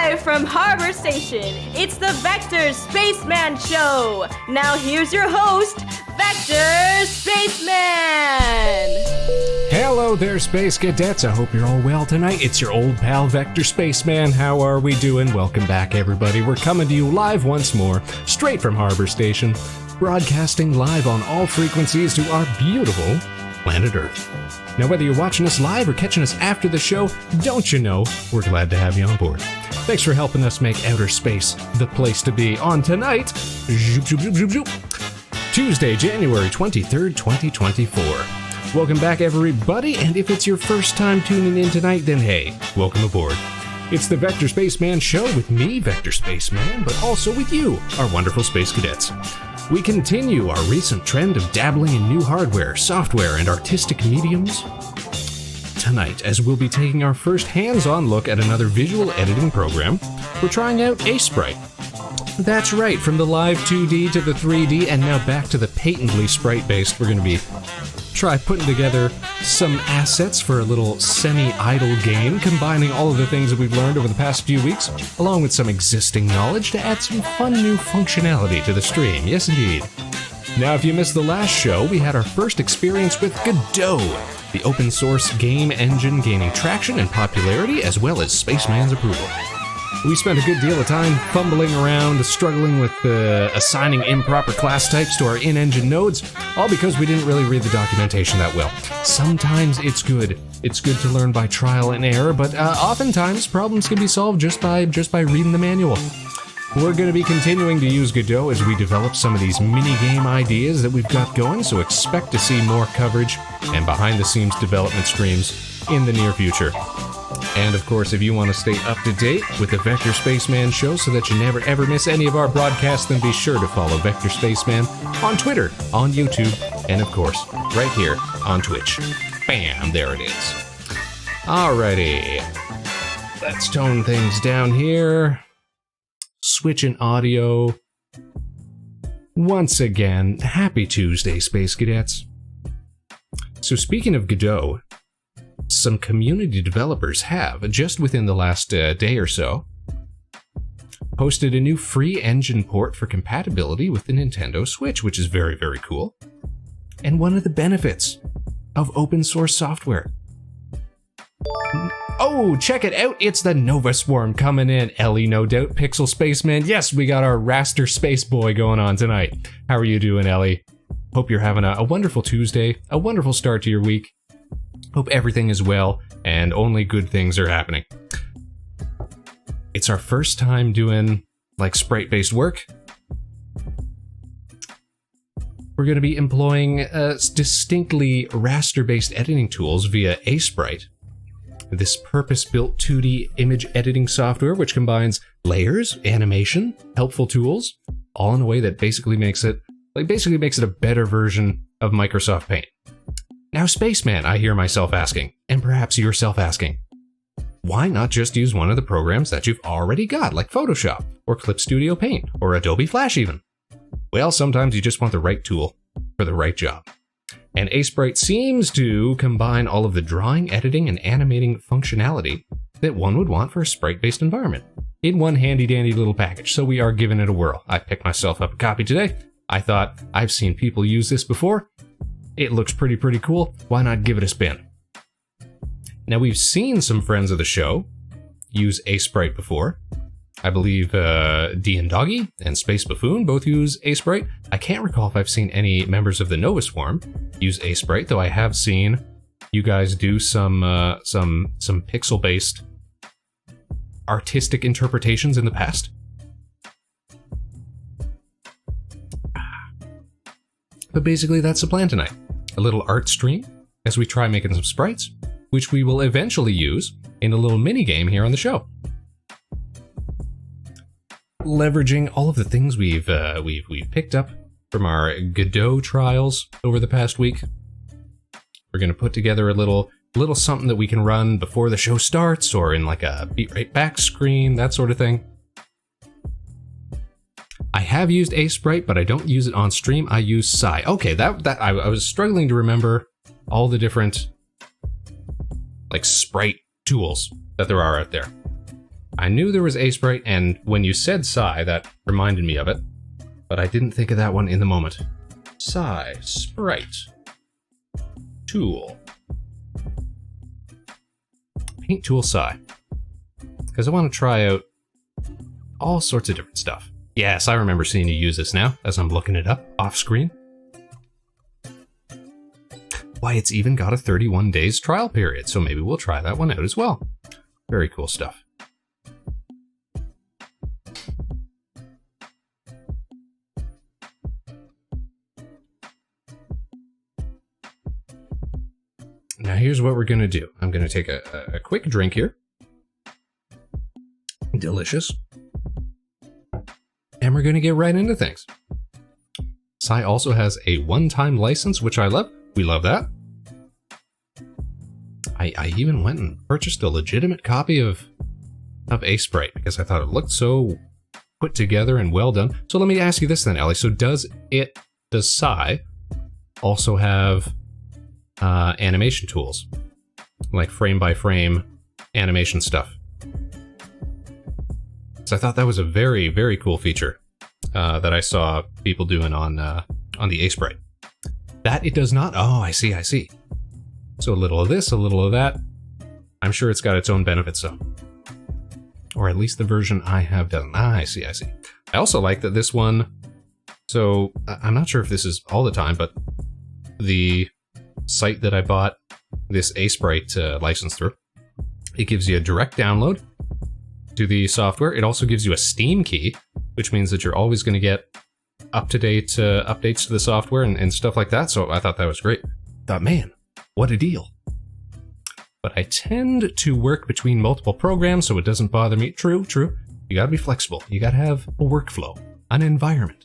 Live from Harbor Station, it's the Vector Spaceman Show. Now here's your host, Vector Spaceman. Hello there, Space Cadets. I hope you're all well tonight. It's your old pal, Vector Spaceman. How are we doing? Welcome back, everybody. We're coming to you live once more, straight from Harbor Station, broadcasting live on all frequencies to our beautiful planet Earth. Now, whether you're watching us live or catching us after the show, don't you know, we're glad to have you on board. Thanks for helping us make outer space the place to be on tonight, Tuesday, January 23rd, 2024. Welcome back, everybody, and if it's your first time tuning in tonight, then hey, welcome aboard. It's the Vector Spaceman Show with me, Vector Spaceman, but also with you, our wonderful Space Cadets. We continue our recent trend of dabbling in new hardware, software, and artistic mediums tonight, as we'll be taking our first hands-on look at another visual editing program. We're trying out Aesprite. That's right, from the live 2D to the 3D, and now back to the patently sprite-based. We're going to be putting together some assets for a little semi-idle game, combining all of the things that we've learned over the past few weeks, along with some existing knowledge to add some fun new functionality to the stream. Yes, indeed. Now, if you missed the last show, we had our first experience with Godot, the open source game engine gaining traction and popularity, as well as Spaceman's approval. We spent a good deal of time fumbling around, struggling with assigning improper class types to our in-engine nodes, all because we didn't really read the documentation that well. Sometimes it's good. It's good to learn by trial and error, but oftentimes problems can be solved just by reading the manual. We're going to be continuing to use Godot as we develop some of these mini-game ideas that we've got going, so expect to see more coverage and behind-the-scenes development streams in the near future. And of course, if you want to stay up to date with the Vector Spaceman Show so that you never ever miss any of our broadcasts, then be sure to follow Vector Spaceman on Twitter, on YouTube, and of course, right here on Twitch. Bam, there it is. Alrighty, let's tone things down here. Switching audio. Once again, happy Tuesday, Space Cadets. So speaking of Godot, some community developers have, just within the last day or so, posted a new free engine port for compatibility with the Nintendo Switch, which is very, very cool. And one of the benefits of open source software. Oh, check it out, it's the Nova Swarm coming in. Ellie, no doubt, Pixel Spaceman. Yes, we got our Raster Spaceboy going on tonight. How are you doing, Ellie? Hope you're having a wonderful Tuesday, a wonderful start to your week. Hope everything is well, and only good things are happening. It's our first time doing, sprite-based work. We're going to be employing distinctly raster-based editing tools via Aesprite, this purpose-built 2D image editing software which combines layers, animation, helpful tools, all in a way that basically makes it a better version of Microsoft Paint. Now, Spaceman, I hear myself asking, and perhaps yourself asking, why not just use one of the programs that you've already got, like Photoshop, or Clip Studio Paint, or Adobe Flash even? Well, sometimes you just want the right tool for the right job. And Aesprite seems to combine all of the drawing, editing, and animating functionality that one would want for a sprite-based environment in one handy-dandy little package, so we are giving it a whirl. I picked myself up a copy today. I thought, I've seen people use this before. It looks pretty cool. Why not give it a spin? Now, we've seen some friends of the show use Aesprite before. I believe D and Doggy and Space Buffoon both use Aesprite. I can't recall if I've seen any members of the Nova Swarm use Aesprite, though I have seen you guys do some pixel-based artistic interpretations in the past. But basically, that's the plan tonight. A little art stream as we try making some sprites, which we will eventually use in a little mini game here on the show. Leveraging all of the things we've picked up from our Godot trials over the past week, we're going to put together a little something that we can run before the show starts, or in like a beat right back screen, that sort of thing. I have used Aesprite, but I don't use it on stream. I use Psy. Okay, I was struggling to remember all the different sprite tools that there are out there. I knew there was Aesprite, and when you said Psi, that reminded me of it, but I didn't think of that one in the moment. Psi, Sprite, Tool. Paint Tool Psi. Because I want to try out all sorts of different stuff. Yes, I remember seeing you use this now, as I'm looking it up off screen. Why, it's even got a 31 days trial period, so maybe we'll try that one out as well. Very cool stuff. Now here's what we're going to do. I'm going to take a quick drink here. Delicious. And we're going to get right into things. Psi also has a one-time license, which I love. We love that. I even went and purchased a legitimate copy of Aesprite because I thought it looked so put together and well done. So let me ask you this then, Ellie. So does Psi also have animation tools? Like frame-by-frame animation stuff? So I thought that was a very, very cool feature that I saw people doing on the Aesprite. That it does not. Oh, I see. So a little of this, a little of that. I'm sure it's got its own benefits, though. Or at least the version I have done. Ah, I see. I also like that this one. So I'm not sure if this is all the time, but the site that I bought this Aesprite license through, it gives you a direct download to the software. It also gives you a Steam key, which means that you're always going to get up-to-date updates to the software and stuff like that. So I thought that was great. Thought, man, what a deal. But I tend to work between multiple programs, so it doesn't bother me. True. You gotta be flexible. You gotta have a workflow, an environment.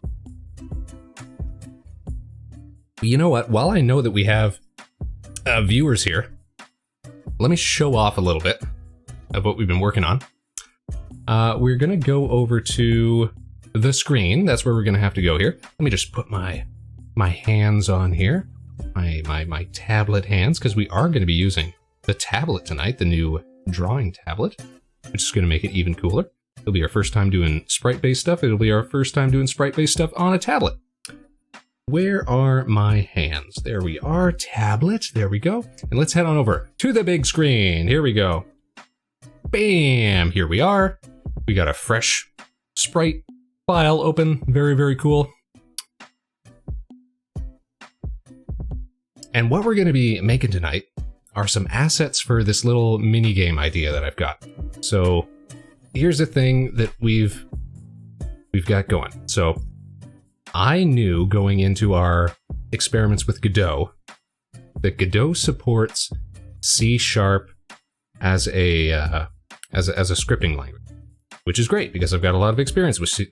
But you know what? While I know that we have viewers here, let me show off a little bit of what we've been working on. We're gonna go over to the screen. That's where we're gonna have to go here. Let me just put my hands on here. My tablet hands, because we are going to be using the tablet tonight, the new drawing tablet, which is going to make it even cooler. It'll be our first time doing sprite-based stuff. It'll be our first time doing sprite-based stuff on a tablet. Where are my hands? There we are, tablet, there we go. And let's head on over to the big screen. Here we go. Bam, here we are. We got a fresh sprite file open, very, very cool. And what we're going to be making tonight are some assets for this little mini game idea that I've got. So here's the thing that we've got going. So I knew going into our experiments with Godot that Godot supports C# as a scripting language, which is great because I've got a lot of experience with C#.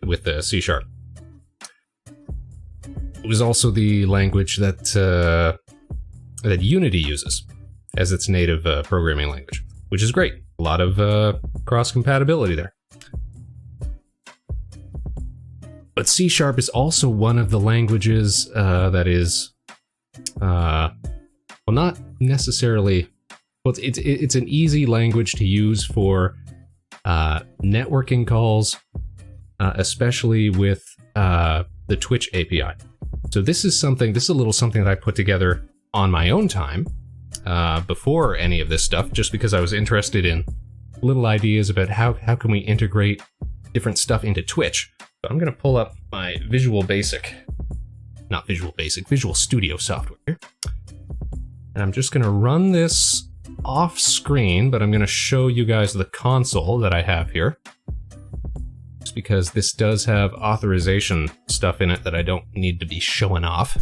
It was also the language that Unity uses as its native programming language, which is great. A lot of cross-compatibility there. But C# is also one of the languages that is, well, not necessarily. Well, it's an easy language to use for networking calls, especially with the Twitch API. So this is a little something that I put together on my own time before any of this stuff, just because I was interested in little ideas about how can we integrate different stuff into Twitch. So I'm going to pull up my Visual Studio software here. And I'm just going to run this off screen, but I'm going to show you guys the console that I have here. Just because this does have authorization stuff in it that I don't need to be showing off.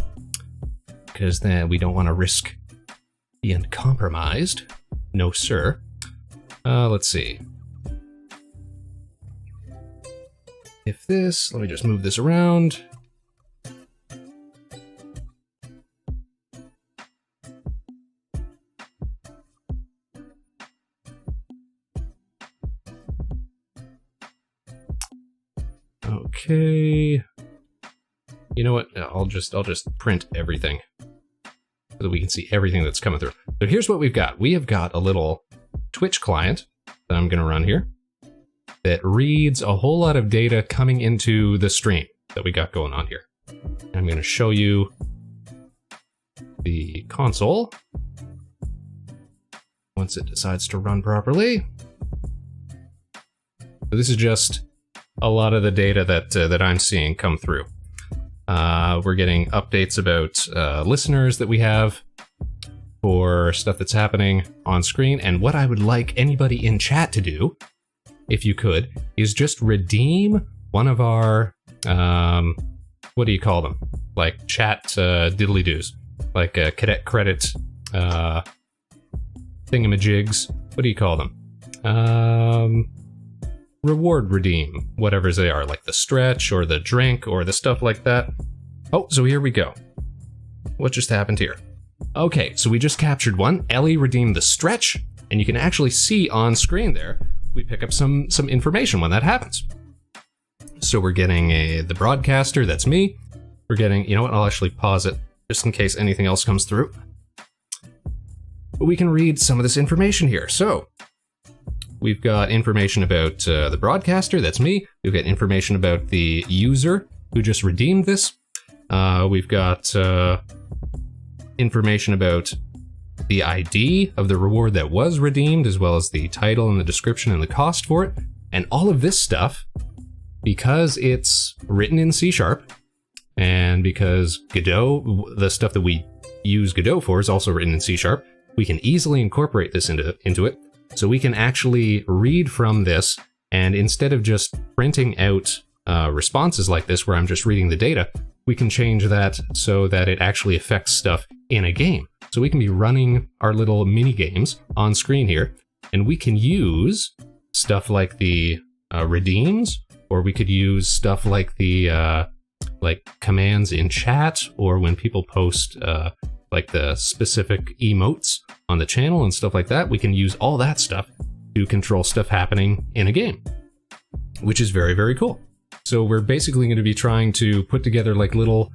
Because then we don't want to risk being compromised. No, sir. Let's see. Let me just move this around. Okay. You know what? I'll just print everything so that we can see everything that's coming through. So here's what we've got. We have got a little Twitch client that I'm going to run here. that reads a whole lot of data coming into the stream that we got going on here. I'm going to show you the console once it decides to run properly. So this is just a lot of the data that I'm seeing come through. We're getting updates about listeners that we have for stuff that's happening on screen. And what I would like anybody in chat to do, if you could, is just redeem one of our, what do you call them? Like chat diddly-doos. Like cadet credit thingamajigs. What do you call them? Reward redeem, whatever they are, like the stretch or the drink or the stuff like that. Oh, so here we go. What just happened here? Okay, so we just captured one. Ellie redeemed the stretch, and you can actually see on screen there, we pick up some information when that happens. So we're getting the broadcaster, that's me. We're getting, you know what, I'll actually pause it just in case anything else comes through. But we can read some of this information here. So we've got information about the broadcaster, that's me. We've got information about the user who just redeemed this. We've got information about the ID of the reward that was redeemed, as well as the title and the description and the cost for it. And all of this stuff, because it's written in C#, and because Godot, the stuff that we use Godot for, is also written in C#, we can easily incorporate this into it. So we can actually read from this, and instead of just printing out responses like this, where I'm just reading the data, we can change that so that it actually affects stuff in a game. So we can be running our little mini games on screen here, and we can use stuff like the redeems, or we could use stuff like the like commands in chat, or when people post like the specific emotes on the channel and stuff like that. We can use all that stuff to control stuff happening in a game, which is very, very cool. So we're basically going to be trying to put together like little,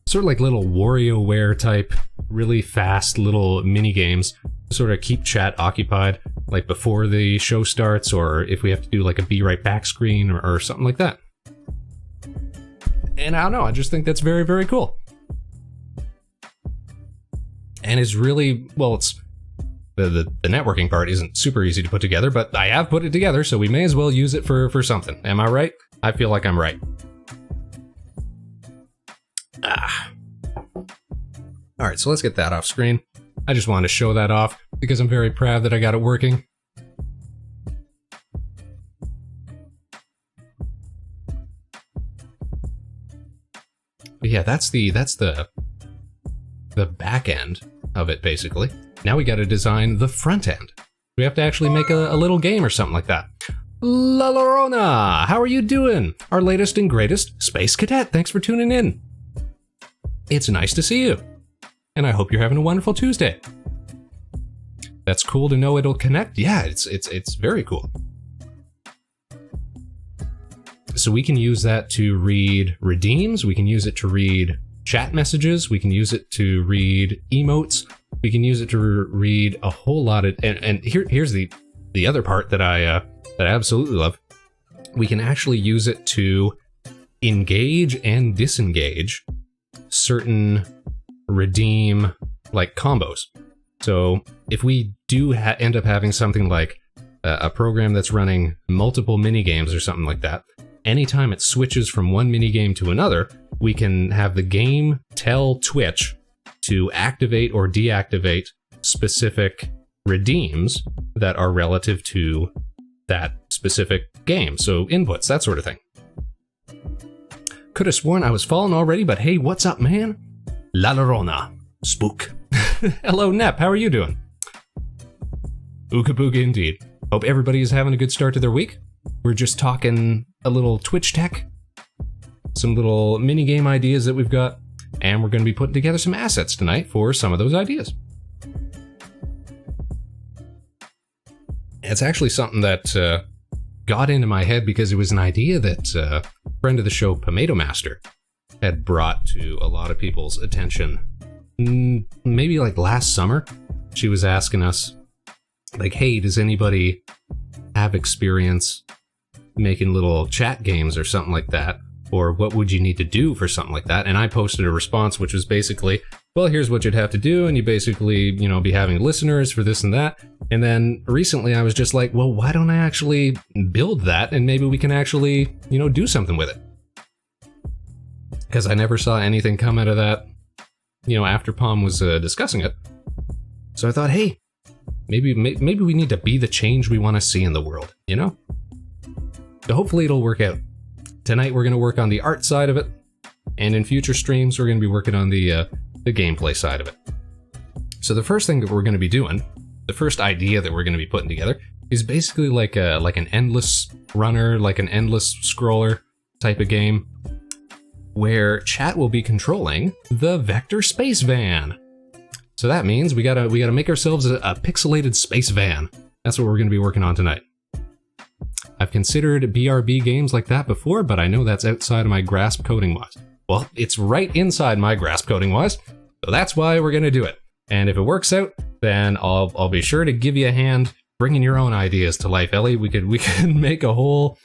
sort of like little WarioWare type, really fast little mini games to sort of keep chat occupied, like before the show starts, or if we have to do like a be right back screen or something like that. And I don't know, I just think that's very, very cool. And it's really, well, it's the networking part isn't super easy to put together, but I have put it together, so we may as well use it for something. Am I right? I feel like I'm right. All right, so let's get that off screen. I just wanted to show that off because I'm very proud that I got it working. But yeah, that's the back end of it, basically. Now we got to design the front end. We have to actually make a little game or something like that. La Llorona, how are you doing? Our latest and greatest Space Cadet. Thanks for tuning in. It's nice to see you. And I hope you're having a wonderful Tuesday. That's cool to know it'll connect. Yeah, it's very cool. So we can use that to read redeems. We can use it to read chat messages. We can use it to read emotes. We can use it to read a whole lot of, and here's the other part that I absolutely love. We can actually use it to engage and disengage certain redeem like combos. So if we do end up having something like a program that's running multiple mini games or something like that, anytime it switches from one mini game to another, we can have the game tell Twitch to activate or deactivate specific redeems that are relative to that specific game. So inputs, that sort of thing. Could have sworn I was falling already, but hey, what's up, man? La Llorona. Spook. Hello, Nep. How are you doing? Ooga booga indeed. Hope everybody is having a good start to their week. We're just talking a little Twitch tech, some little mini game ideas that we've got, and we're going to be putting together some assets tonight for some of those ideas. It's actually something that got into my head because it was an idea that a friend of the show, Pomato Master, had brought to a lot of people's attention. Maybe like last summer, she was asking us, like, hey, does anybody have experience making little chat games or something like that, or what would you need to do for something like that? And I posted a response which was basically, well, here's what you'd have to do, and you basically, be having listeners for this and that. And then recently I was just like, well, why don't I actually build that, and maybe we can actually, do something with it? Because I never saw anything come out of that, after Palm was discussing it. So I thought, hey, maybe we need to be the change we want to see in the world, So hopefully it'll work out. Tonight we're going to work on the art side of it, and in future streams we're going to be working on the gameplay side of it. So the first thing that we're going to be doing, the first idea that we're going to be putting together, is basically like an endless runner, like an endless scroller type of game, where chat will be controlling the Vector Space Van. So that means we gotta make ourselves a pixelated space van. That's what we're going to be working on tonight. I've considered BRB games like that before, but I know that's outside of my grasp coding-wise. Well, it's right inside my grasp coding-wise, so that's why we're gonna do it. And if it works out, then I'll be sure to give you a hand bringing your own ideas to life, Ellie. We can make a whole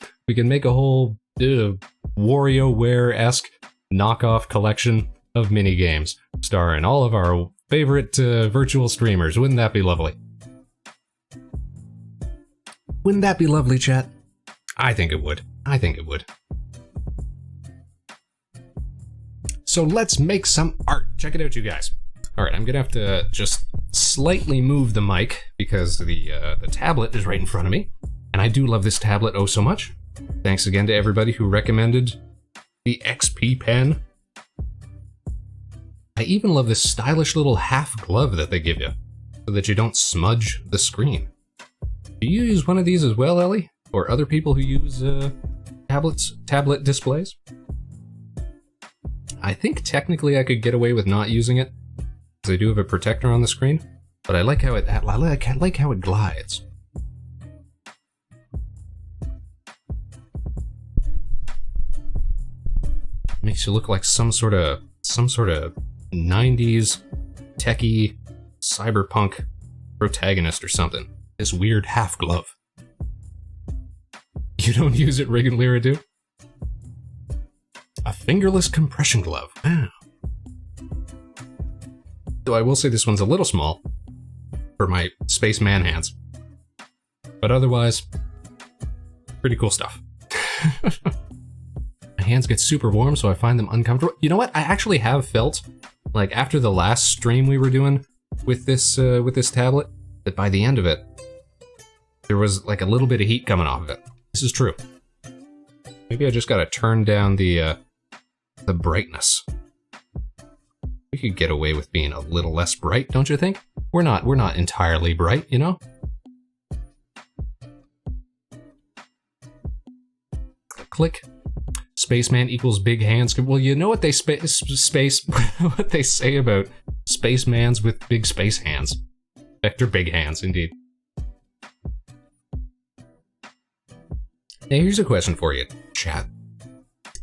WarioWare-esque knockoff collection of mini games, starring all of our favorite virtual streamers. Wouldn't that be lovely? Wouldn't that be lovely, chat? I think it would. So let's make some art. Check it out, you guys. All right, I'm gonna have to just slightly move the mic because the tablet is right in front of me, and I do love this tablet oh so much. Thanks again to everybody who recommended the XP pen. I even love this stylish little half glove that they give you, so that you don't smudge the screen. Do you use one of these as well, Ellie? Or other people who use tablet displays? I think technically I could get away with not using it, because I do have a protector on the screen, but I like how it glides. Makes you look like some sort of 90s techie cyberpunk protagonist or something. This weird half glove. You don't use it, Rig and Lyra do? A fingerless compression glove. Wow. Though I will say this one's a little small for my Spaceman hands. But otherwise, pretty cool stuff. My hands get super warm, so I find them uncomfortable. You know what? I actually have felt, like after the last stream we were doing with this tablet, that by the end of it, there was like a little bit of heat coming off of it. This is true. Maybe I just gotta turn down the brightness. We could get away with being a little less bright, don't you think? We're not entirely bright, Click. Spaceman equals big hands. Well, you know what they what they say about spacemans with big space hands. Vector big hands, indeed. Now here's a question for you, chat.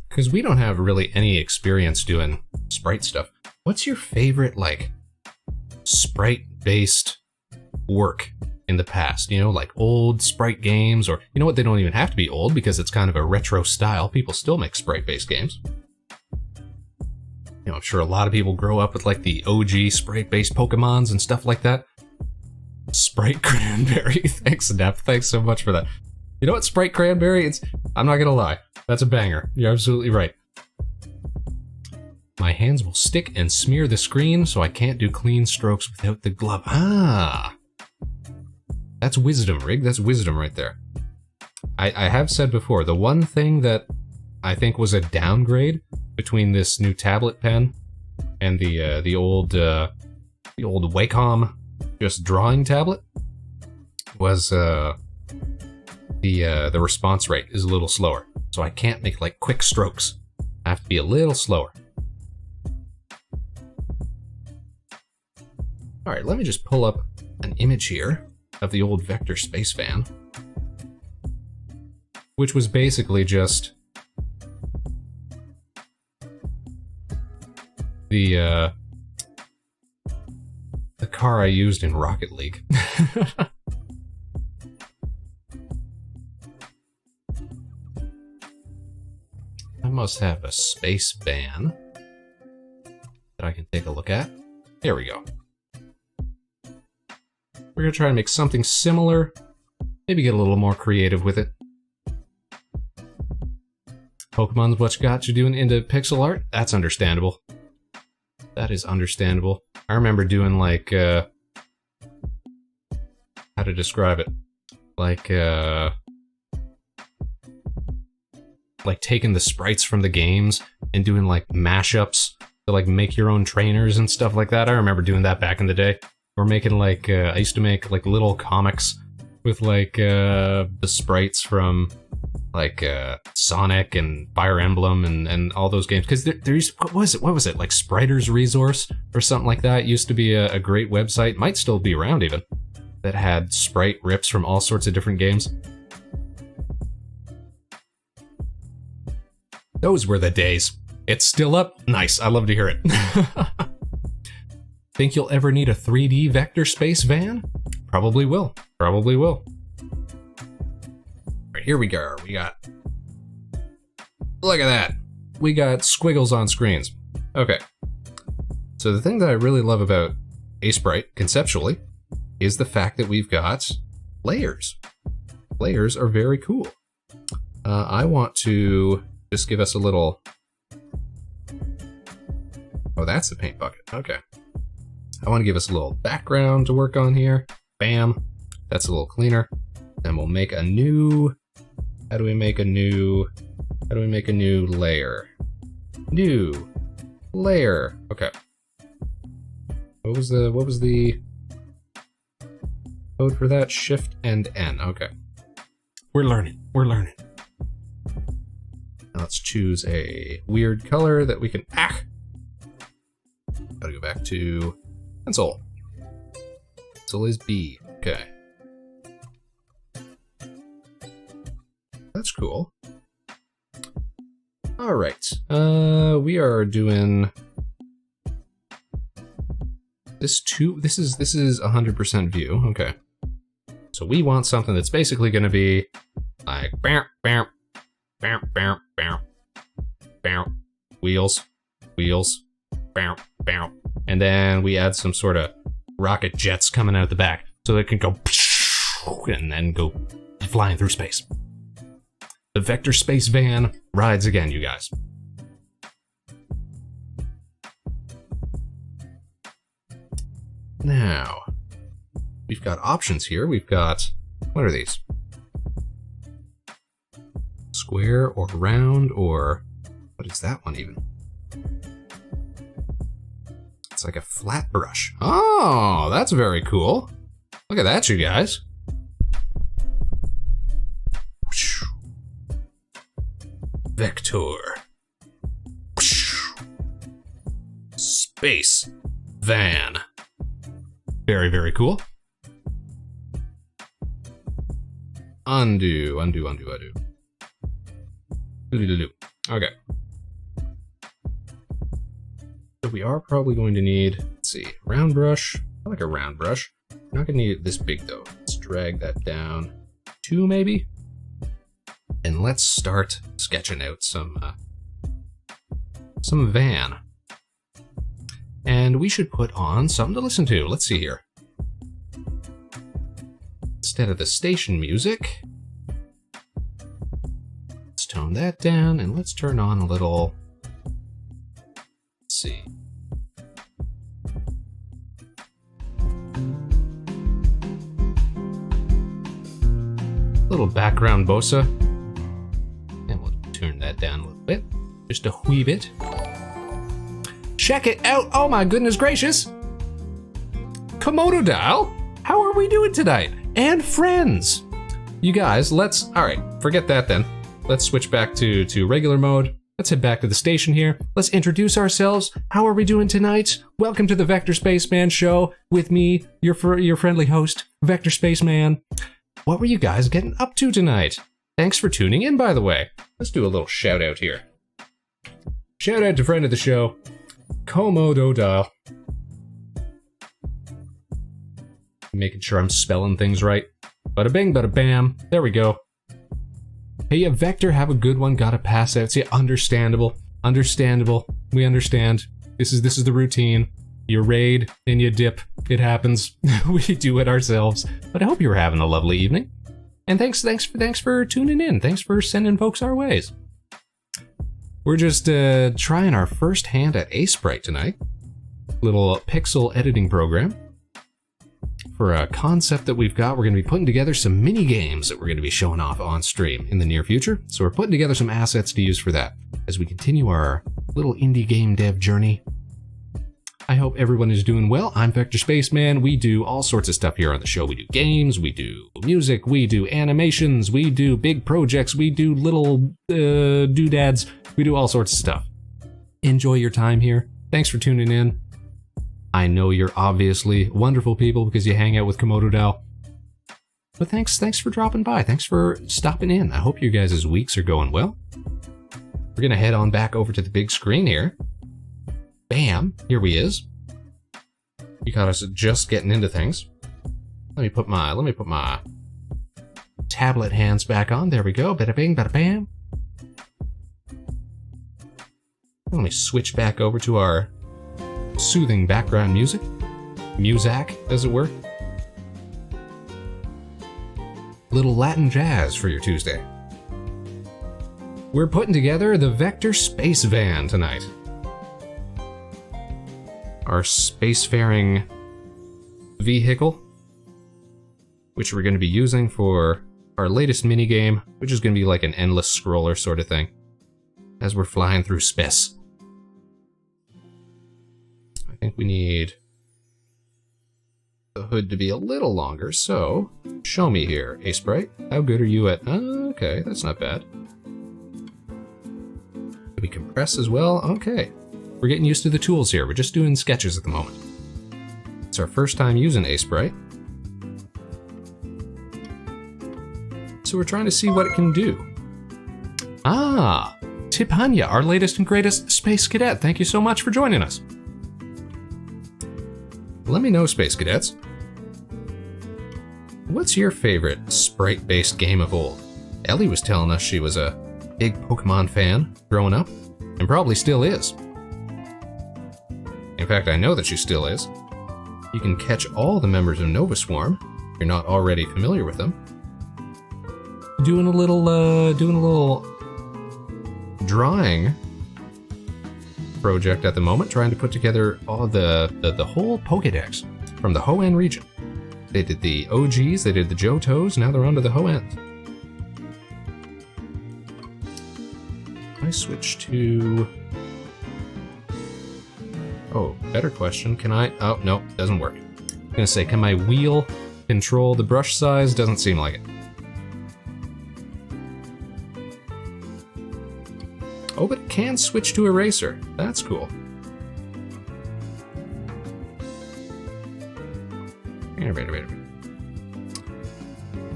Because we don't have really any experience doing sprite stuff. What's your favorite, sprite-based work in the past? Like old sprite games, or you know what, they don't even have to be old because it's kind of a retro style. People still make sprite-based games. I'm sure a lot of people grow up with the OG sprite-based Pokemons and stuff like that. Sprite Cranberry, thanks Neff, thanks so much for that. You know what, Sprite Cranberry, I'm not gonna lie, that's a banger. You're absolutely right. My hands will stick and smear the screen, so I can't do clean strokes without the glove. Ah! That's wisdom, Rig, that's wisdom right there. I have said before, the one thing that I think was a downgrade between this new tablet pen and the old Wacom just drawing tablet was the response rate is a little slower, so I can't make quick strokes. I have to be a little slower. All right, let me just pull up an image here of the old Vector Space Van, which was basically just the car I used in Rocket League. must have a space van that I can take a look at. There we go. We're gonna try to make something similar. Maybe get a little more creative with it. Pokemon's what got you doing into pixel art? That's understandable. That is understandable. I remember doing like, how to describe it? Like taking the sprites from the games and doing like mashups to like make your own trainers and stuff like that. I remember doing that back in the day. Or making like, I used to make like little comics with like the sprites from like Sonic and Fire Emblem and all those games. Because there used, what was it? Like Spriter's Resource or something like that. It used to be a great website, might still be around even, that had sprite rips from all sorts of different games. Those were the days. It's still up? Nice, I love to hear it. Think you'll ever need a 3D vector space van? Probably will. Probably will. Alright, here we go. We got... Look at that. We got squiggles on screens. Okay. So the thing that I really love about Aesprite, conceptually, is the fact that we've got layers. Layers are very cool. I want to just give us a little... Oh, that's the paint bucket. Okay. I want to give us a little background to work on here. Bam. That's a little cleaner. Then we'll make a new... How do we make a new layer? New layer. Okay. What was the code for that? Shift and N. Okay. We're learning. Now let's choose a weird color that we can... Gotta go back to pencil. Pencil is B. Okay. That's cool. Alright. We are doing this too. This is 100% view. Okay. So we want something that's basically gonna be like bam, bam, bam, bam, bam, bam, wheels, bam, bam. And then we add some sort of rocket jets coming out the back so it can go and then go flying through space. The vector space van rides again, you guys. Now, we've got options here. We've got, what are these? Square or round or, what is that one even? It's like a flat brush. Oh, that's very cool. Look at that, you guys. Vector. Space van. Very, very cool. Undo. Do. Okay. So we are probably going to need, let's see, round brush. I like a round brush. We're not gonna need it this big though. Let's drag that down 2 maybe. And let's start sketching out some van. And we should put on something to listen to. Let's see here. Instead of the station music, let's tone that down and let's turn on a little, let's see. Little background bossa. And we'll turn that down a little bit. Just a wee bit. Check it out! Oh my goodness gracious! Komodo Dial, how are we doing tonight? And friends! You guys, let's... Alright, forget that then. Let's switch back to regular mode. Let's head back to the station here. Let's introduce ourselves. How are we doing tonight? Welcome to the Vector Spaceman Show with me, your friendly host, Vector Spaceman. What were you guys getting up to tonight? Thanks for tuning in, by the way. Let's do a little shout out here. Shout out to friend of the show, Komodo Dial. Making sure I'm spelling things right. Bada bing, bada bam. There we go. Hey, yeah, Vector, have a good one. Gotta pass out. See, understandable. Understandable. We understand. This is the routine. You raid, then you dip. It happens. We do it ourselves. But I hope you were having a lovely evening. And thanks for tuning in. Thanks for sending folks our ways. We're just trying our first hand at Aesprite tonight. Little pixel editing program. For a concept that we've got, we're going to be putting together some mini games that we're going to be showing off on stream in the near future. So we're putting together some assets to use for that as we continue our little indie game dev journey. I hope everyone is doing well. I'm Vector Spaceman. We do all sorts of stuff here on the show. We do games, we do music, we do animations, we do big projects, we do little doodads, we do all sorts of stuff. Enjoy your time here. Thanks for tuning in. I know you're obviously wonderful people because you hang out with Komodo Dal. But thanks for dropping by. Thanks for stopping in. I hope you guys' weeks are going well. We're gonna head on back over to the big screen here. Bam, here we is. You got us just getting into things. Let me put my tablet hands back on. There we go. Bada bing, bada bam. Let me switch back over to our soothing background music. Muzak, as it were. Little Latin jazz for your Tuesday. We're putting together the Vector Space Van tonight. Our spacefaring vehicle, which we're going to be using for our latest minigame, which is going to be like an endless scroller sort of thing, as we're flying through space. I think we need the hood to be a little longer, so show me here, Aesprite. How good are you at... okay, that's not bad. Can we compress as well? Okay. We're getting used to the tools here. We're just doing sketches at the moment. It's our first time using Aesprite. So we're trying to see what it can do. Ah, Tipanya, our latest and greatest Space Cadet. Thank you so much for joining us. Let me know, Space Cadets. What's your favorite sprite-based game of old? Ellie was telling us she was a big Pokemon fan growing up, and probably still is. In fact, I know that she still is. You can catch all the members of Nova Swarm, if you're not already familiar with them. Doing a little drawing project at the moment, trying to put together all the whole Pokédex from the Hoenn region. They did the OGs, they did the Johtos, now they're on to the Hoenns. I switch to... oh, better question. Can I... oh, no, doesn't work. I'm gonna say, can my wheel control the brush size? Doesn't seem like it. Oh, but it can switch to eraser. That's cool. Wait.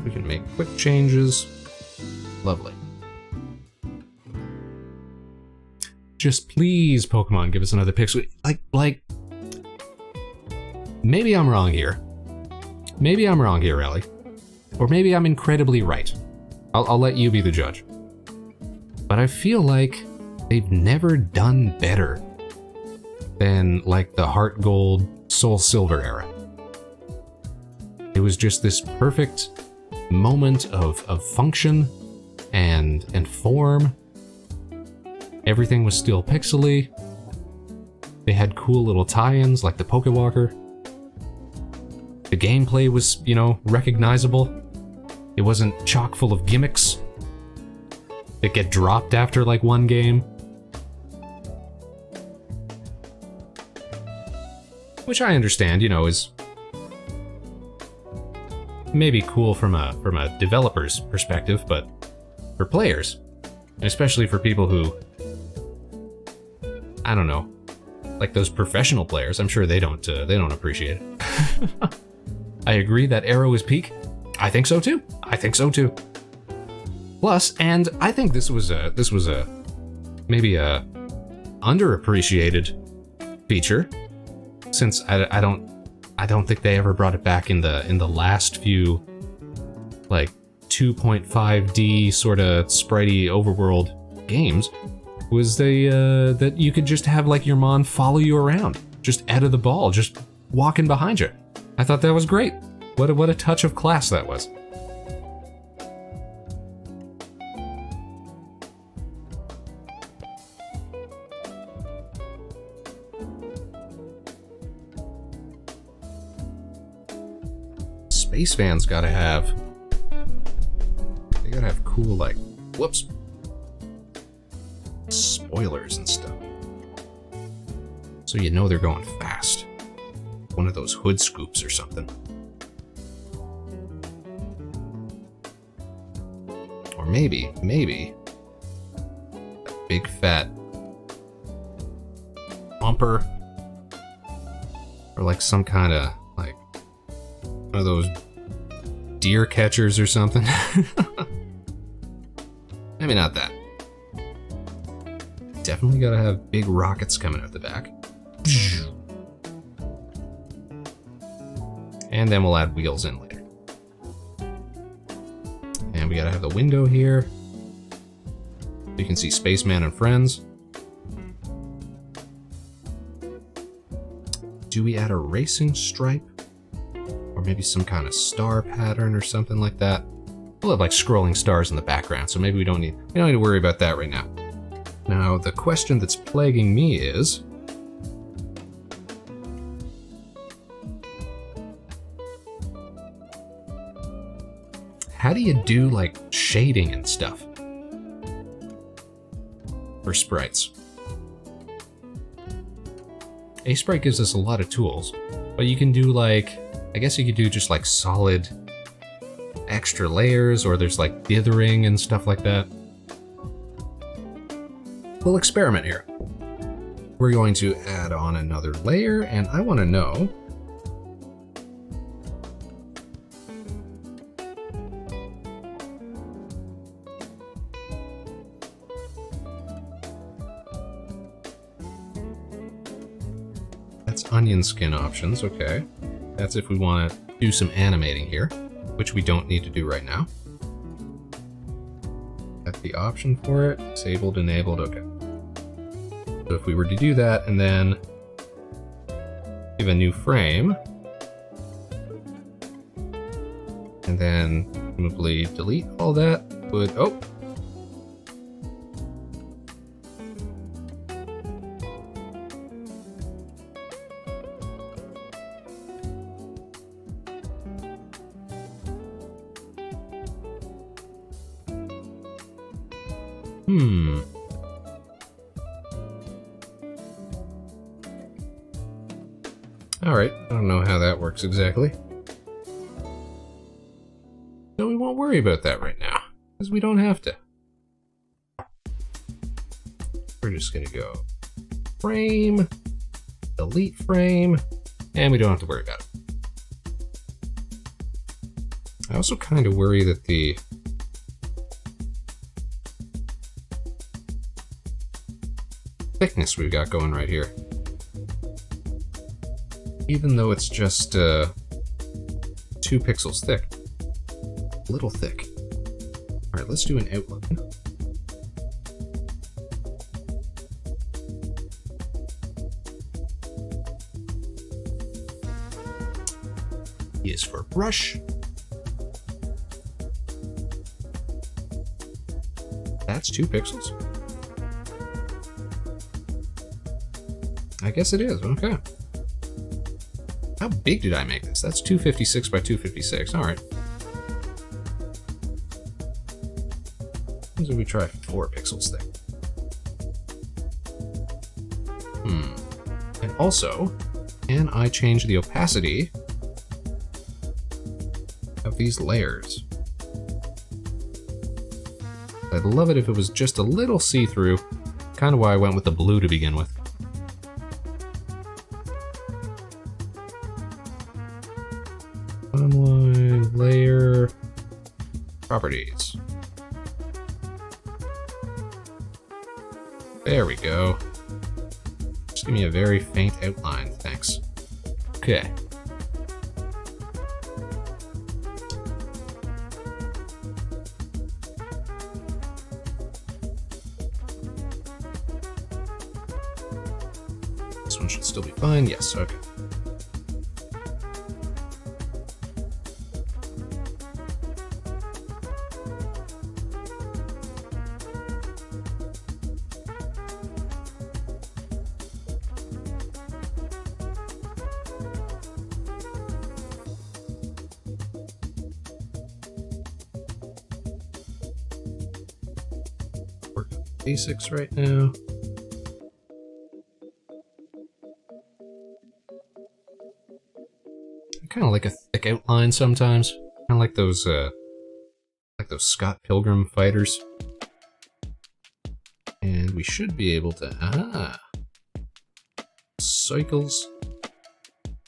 We can make quick changes. Lovely. Just please, Pokemon, give us another pixel. Like, maybe I'm wrong here. Maybe I'm wrong here, Ellie. Or maybe I'm incredibly right. I'll let you be the judge. But I feel like they've never done better than, like, the Heart Gold, Soul Silver era. It was just this perfect moment of function and form. Everything was still pixely. They had cool little tie-ins like the Pokewalker. The gameplay was, you know, recognizable. It wasn't chock full of gimmicks that get dropped after like one game. Which I understand, you know, is maybe cool from a developer's perspective, but for players, and especially for people who, I don't know, like those professional players, I'm sure they don't appreciate it. I agree that Arrow is peak. I think so too. Plus, and I think this was a maybe a underappreciated feature, since I don't think they ever brought it back in the last few, like, 2.5D sort of spritey overworld games was that you could just have like your Mon follow you around, just out of the ball, just walking behind you. I thought that was great. What a touch of class that was. Space fans gotta have cool, like, whoops, spoilers and stuff, so you know they're going fast. One of those hood scoops or something. Or maybe a big fat bumper, or like some kind of like one of those deer catchers or something. Maybe not that. Definitely gotta have big rockets coming out the back. And then we'll add wheels in later. And we gotta have the window here. You can see Spaceman and friends. Do we add a racing stripe? Or maybe some kind of star pattern or something like that? We'll have like scrolling stars in the background, so maybe we don't need to worry about that right now. Now, the question that's plaguing me is, how do you do like shading and stuff for sprites? Aesprite gives us a lot of tools, but you can do like, I guess you could do just like solid extra layers, or there's like dithering and stuff like that. We'll experiment here. We're going to add on another layer, and I want to know that's onion skin options. Okay, that's if we want to do some animating here, which we don't need to do right now. That's the option for it. Disabled, enabled, okay. So if we were to do that and then give a new frame, and then presumably delete all that, would, oh. Alright, I don't know how that works exactly. So we won't worry about that right now, because we don't have to. We're just gonna go frame, delete frame, and we don't have to worry about it. I also kind of worry that the thickness we've got going right here, even though it's just 2 pixels thick, a little thick. All right, let's do an outline. E is for brush. That's 2 pixels. I guess it is, okay. How big did I make this? That's 256 by 256, all right. What if we try 4 pixels thick? And also, can I change the opacity of these layers? I'd love it if it was just a little see-through, kind of why I went with the blue to begin with. Timeline, layer, properties. There we go. Just give me a very faint outline, thanks. Okay. fine? Yes, okay. Basics right now. I kind of like a thick outline sometimes. Kind of like those Scott Pilgrim fighters. And we should be able to cycles.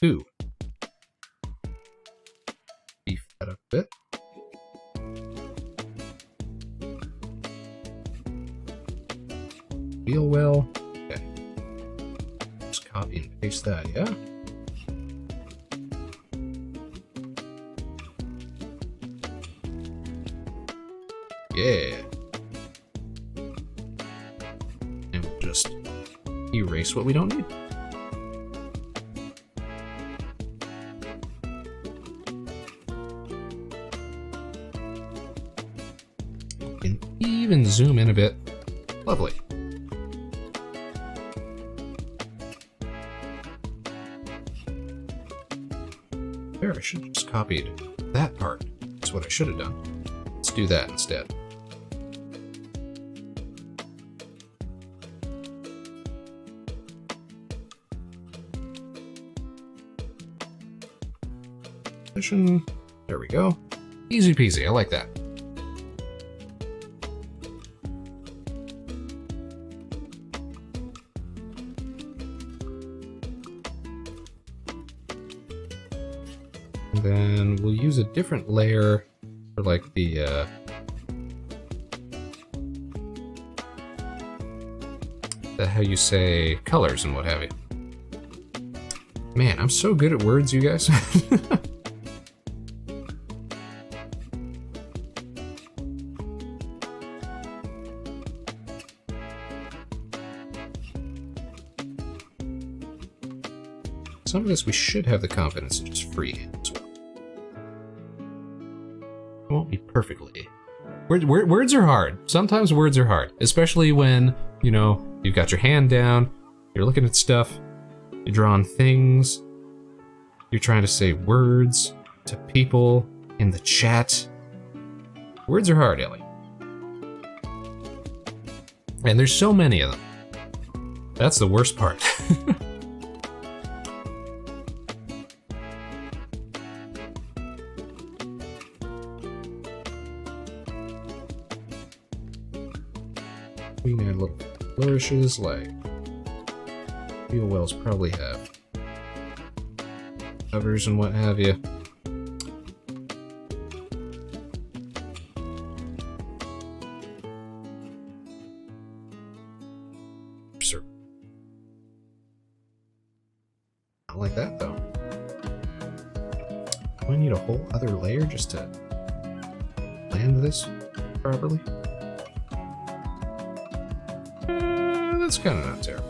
Ooh. Beef that up a bit. Feel well. Okay. Just copy and paste that, yeah? Yeah. And we'll just erase what we don't need. We can even zoom in a bit. Lovely. There, I should have just copied that part. That's what I should have done. Let's do that instead. There we go. Easy peasy, I like that. And then we'll use a different layer for like the how you say colors and what have you. Man, I'm so good at words, you guys. Some of this we should have the confidence to just freehand as well. It won't be perfectly. Words are hard. Sometimes words are hard, especially when, you know, you've got your hand down, you're looking at stuff, you're drawing things, you're trying to say words to people in the chat. Words are hard, Ellie. And there's so many of them. That's the worst part. We can add little flourishes like fuel wells probably have covers and what have you. Sure. Not like that though. Do I need a whole other layer just to land this properly? That's kind of not terrible.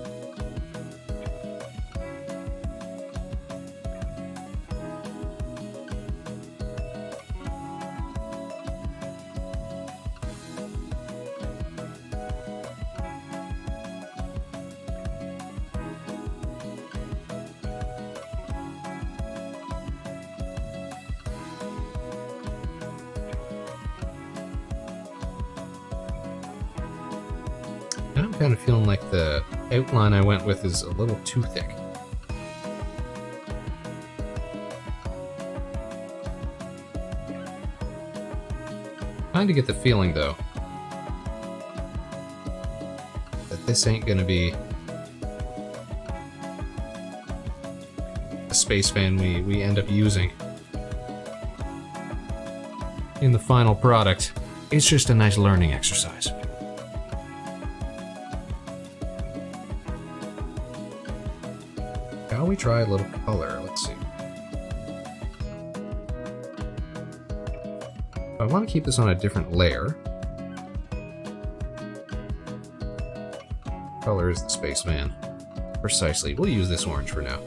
I'm kind of feeling like the outline I went with is a little too thick. Kind of get the feeling, though, that this ain't gonna be the Spaceman we end up using in the final product. It's just a nice learning exercise. Shall we try a little color? Let's see. I want to keep this on a different layer. Color is the Spaceman. Precisely. We'll use this orange for now.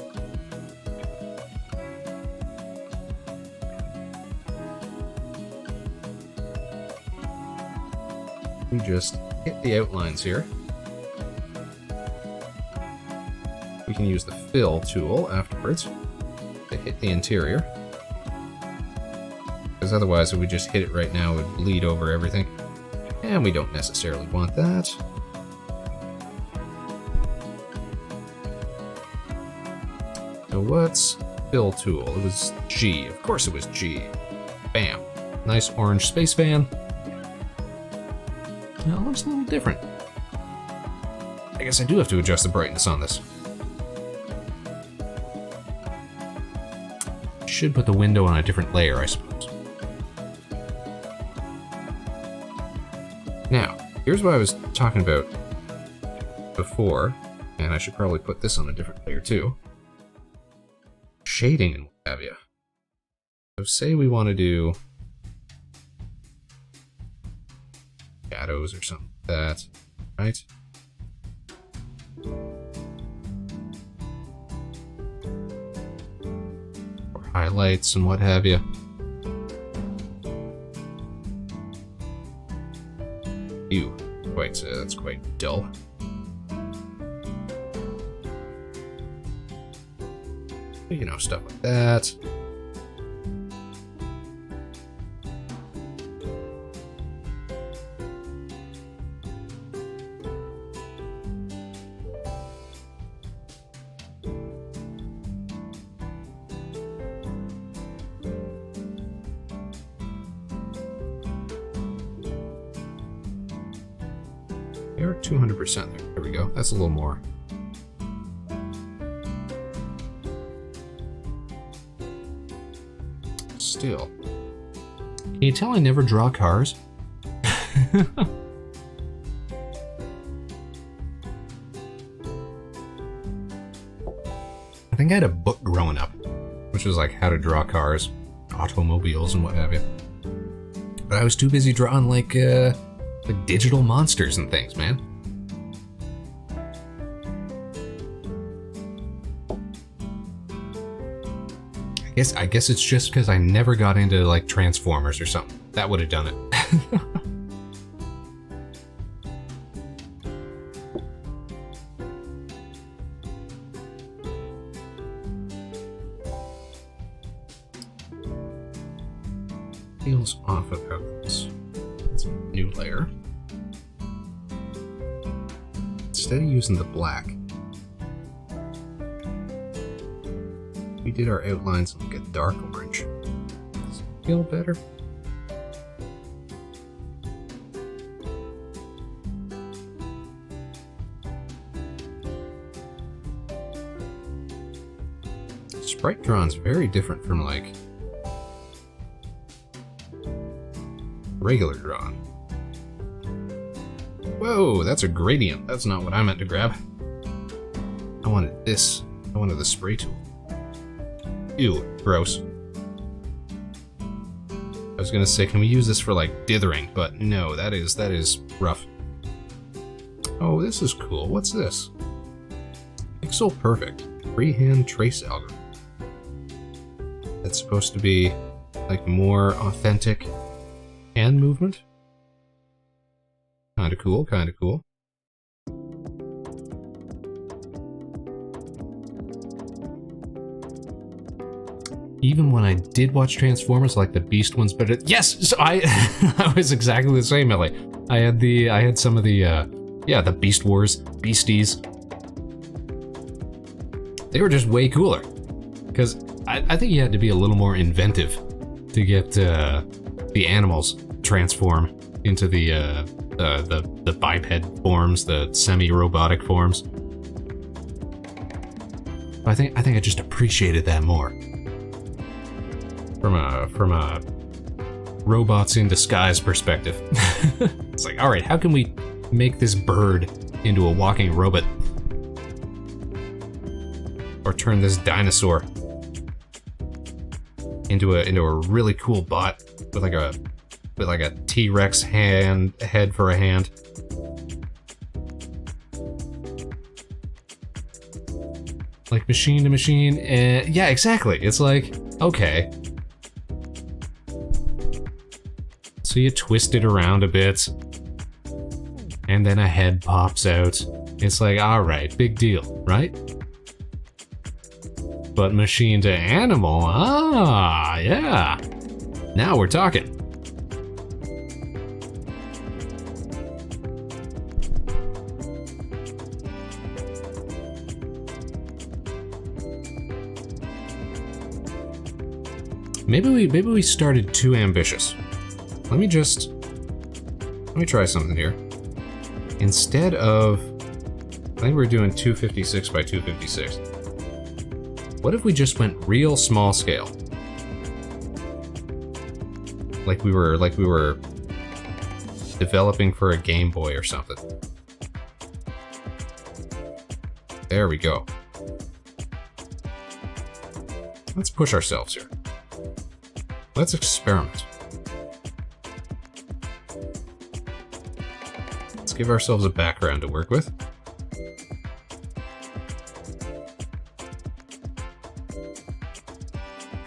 We just hit the outlines here. We can use the fill tool afterwards to hit the interior. Because otherwise, if we just hit it right now, it would bleed over everything. And we don't necessarily want that. So what's fill tool? It was G. Of course it was G. Bam. Nice orange space van. Now it looks a little different. I guess I do have to adjust the brightness on this. Should put the window on a different layer, I suppose. Now, here's what I was talking about before, and I should probably put this on a different layer too. Shading and what have you. So say we want to do shadows or something like that, right? Or highlights and what have you. Ew, that's quite dull. You know, stuff like that. They're 200% there. There we go. That's a little more. Still. Can you tell I never draw cars? I think I had a book growing up, which was like how to draw cars, automobiles, and what have you. But I was too busy drawing like digital monsters and things, man. I guess it's just because I never got into like Transformers or something. That would have done it. Feels off about this. That's a new layer. Instead of using the black, we did our outlines like a dark orange. Does it feel better? Sprite drawing's very different from like regular drawing. Whoa, that's a gradient. That's not what I meant to grab. I wanted this. I wanted the spray tool. Ew, gross. I was gonna say, can we use this for like dithering? But no, that is rough. Oh, this is cool. What's this? Pixel Perfect. Freehand trace algorithm. That's supposed to be like more authentic hand movement. Kinda cool, kinda cool. Even when I did watch Transformers, like the Beast ones, but yes, so I was exactly the same, Ellie. I had some of the the Beast Wars, Beasties. They were just way cooler. Because I think you had to be a little more inventive to get the animals transform into the biped forms, the semi-robotic forms. I think I just appreciated that more. From a robots in disguise perspective. It's like, all right, how can we make this bird into a walking robot? Or turn this dinosaur into a really cool bot with like a T-Rex head for a hand. like machine to machine. Yeah, exactly. It's like, okay. So you twist it around a bit, and then a head pops out. It's like, alright, big deal, right? But machine to animal, yeah. Now we're talking. Maybe we started too ambitious. Let me try something here. Instead of, I think we're doing 256 by 256. What if we just went real small scale? Like we were developing for a Game Boy or something. There we go. Let's push ourselves here. Let's experiment. Let's give ourselves a background to work with.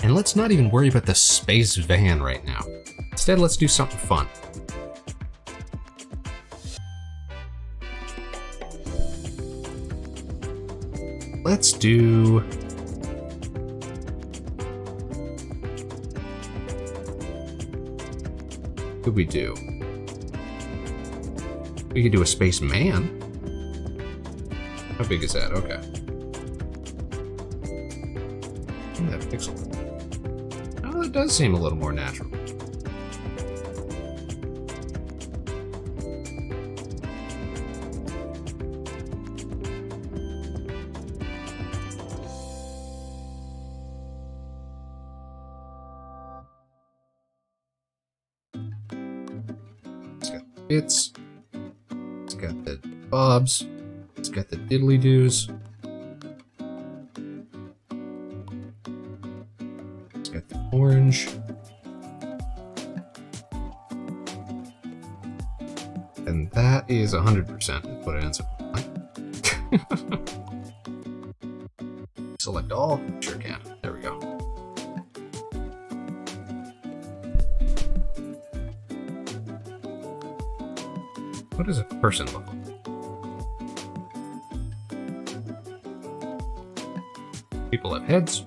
And let's not even worry about the space van right now. Instead, let's do something fun. Let's do... what could we do? We could do a Spaceman. How big is that? Okay. That pixel. Oh, it does seem a little more natural. It's got the bits. It's got the bobs. It's got the diddly-doos. It's got the orange. And that is 100% what it ends up like. Select all. Sure can. There we go. What does a person look like? People have heads.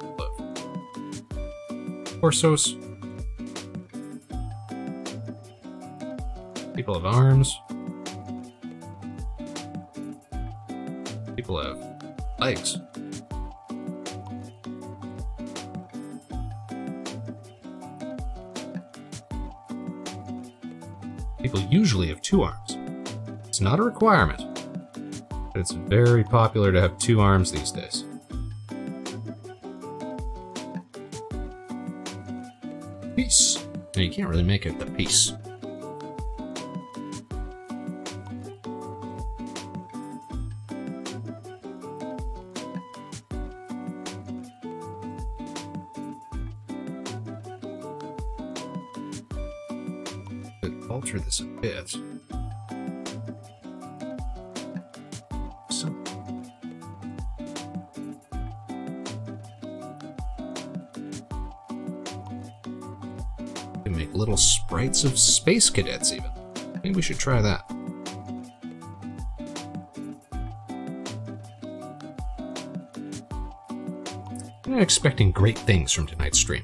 People have torsos. People have arms. People have legs. People usually have 2 arms. It's not a requirement, but it's very popular to have 2 arms these days. Peace. Now you can't really make it the peace. Alter this a bit. So, we can make little sprites of Space Cadets even. Maybe we should try that. I'm not expecting great things from tonight's stream.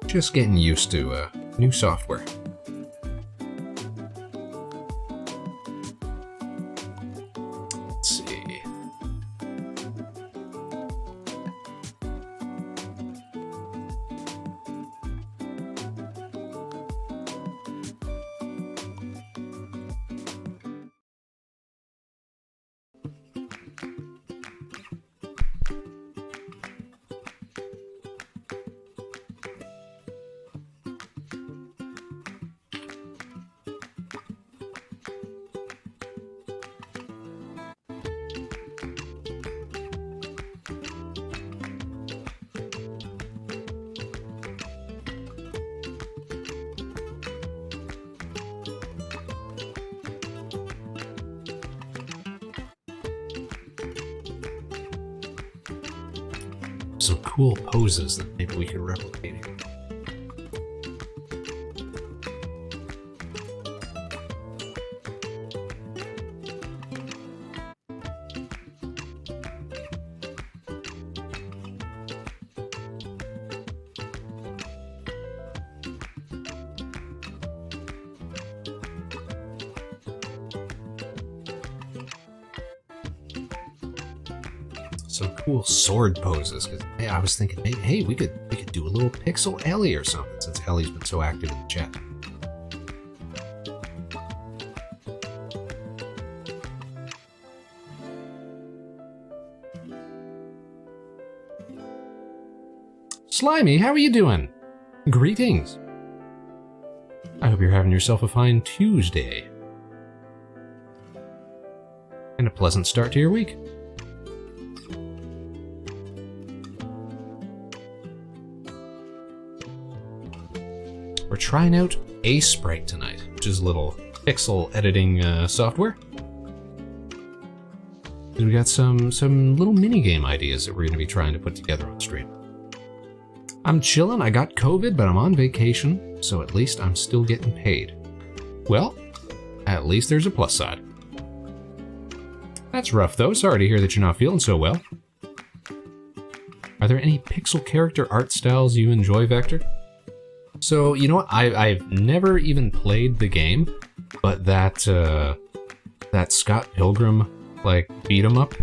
Just getting used to new software. Let's see. some cool poses that maybe we can replicate here. Some cool sword poses, because hey, I was thinking, hey, we could do a little Pixel Ellie or something, since Ellie's been so active in the chat. Slimy, how are you doing? Greetings. I hope you're having yourself a fine Tuesday. And a pleasant start to your week. We're trying out Aesprite tonight, which is a little pixel editing software. And we got some little mini game ideas that we're going to be trying to put together on stream. I'm chilling. I got COVID, but I'm on vacation, so at least I'm still getting paid. Well, at least there's a plus side. That's rough, though. Sorry to hear that you're not feeling so well. Are there any pixel character art styles you enjoy, Vector? So, you know what, I've never even played the game, but that Scott Pilgrim, like, beat 'em up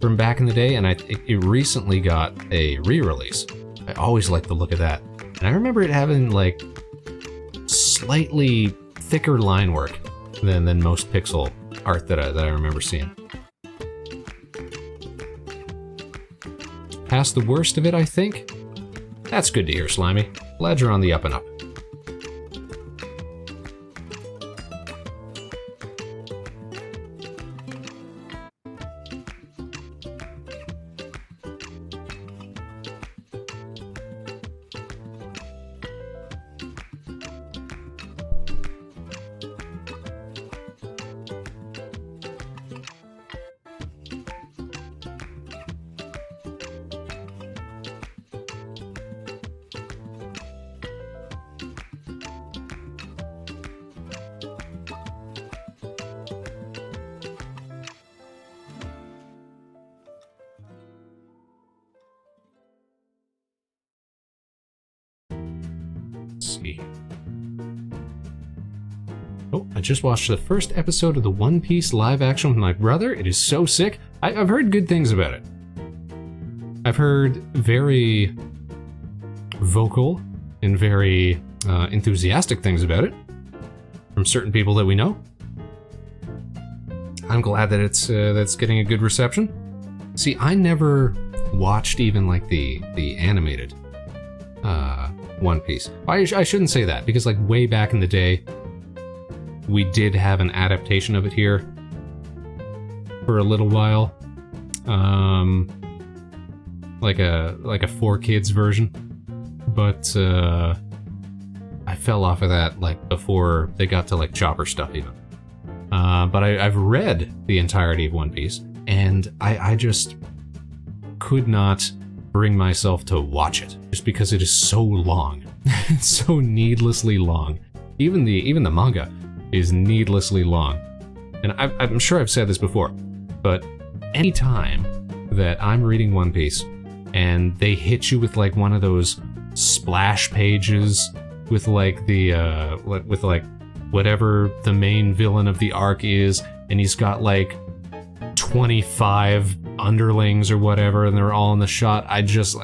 from back in the day, and it recently got a re-release. I always liked the look of that. And I remember it having, like, slightly thicker line work than most pixel art that I remember seeing. Past the worst of it, I think? That's good to hear, Slimy. Glad you're on the up and up. Oh, I just watched the first episode of the One Piece live action with my brother. It is so sick. I've heard good things about it. I've heard very vocal and very enthusiastic things about it from certain people that we know. I'm glad that that's getting a good reception. See, I never watched even like the animated One Piece. I shouldn't say that, because like way back in the day, we did have an adaptation of it here for a little while, like a 4Kids version, but I fell off of that like before they got to like Chopper stuff even. But I've read the entirety of One Piece, and I just could not bring myself to watch it, just because it is so long. It's so needlessly long. Even the manga is needlessly long. And I'm sure I've said this before, but anytime that I'm reading One Piece and they hit you with like one of those splash pages with like the with like whatever the main villain of the arc is, and he's got like 25 underlings or whatever, and they're all in the shot, I'm just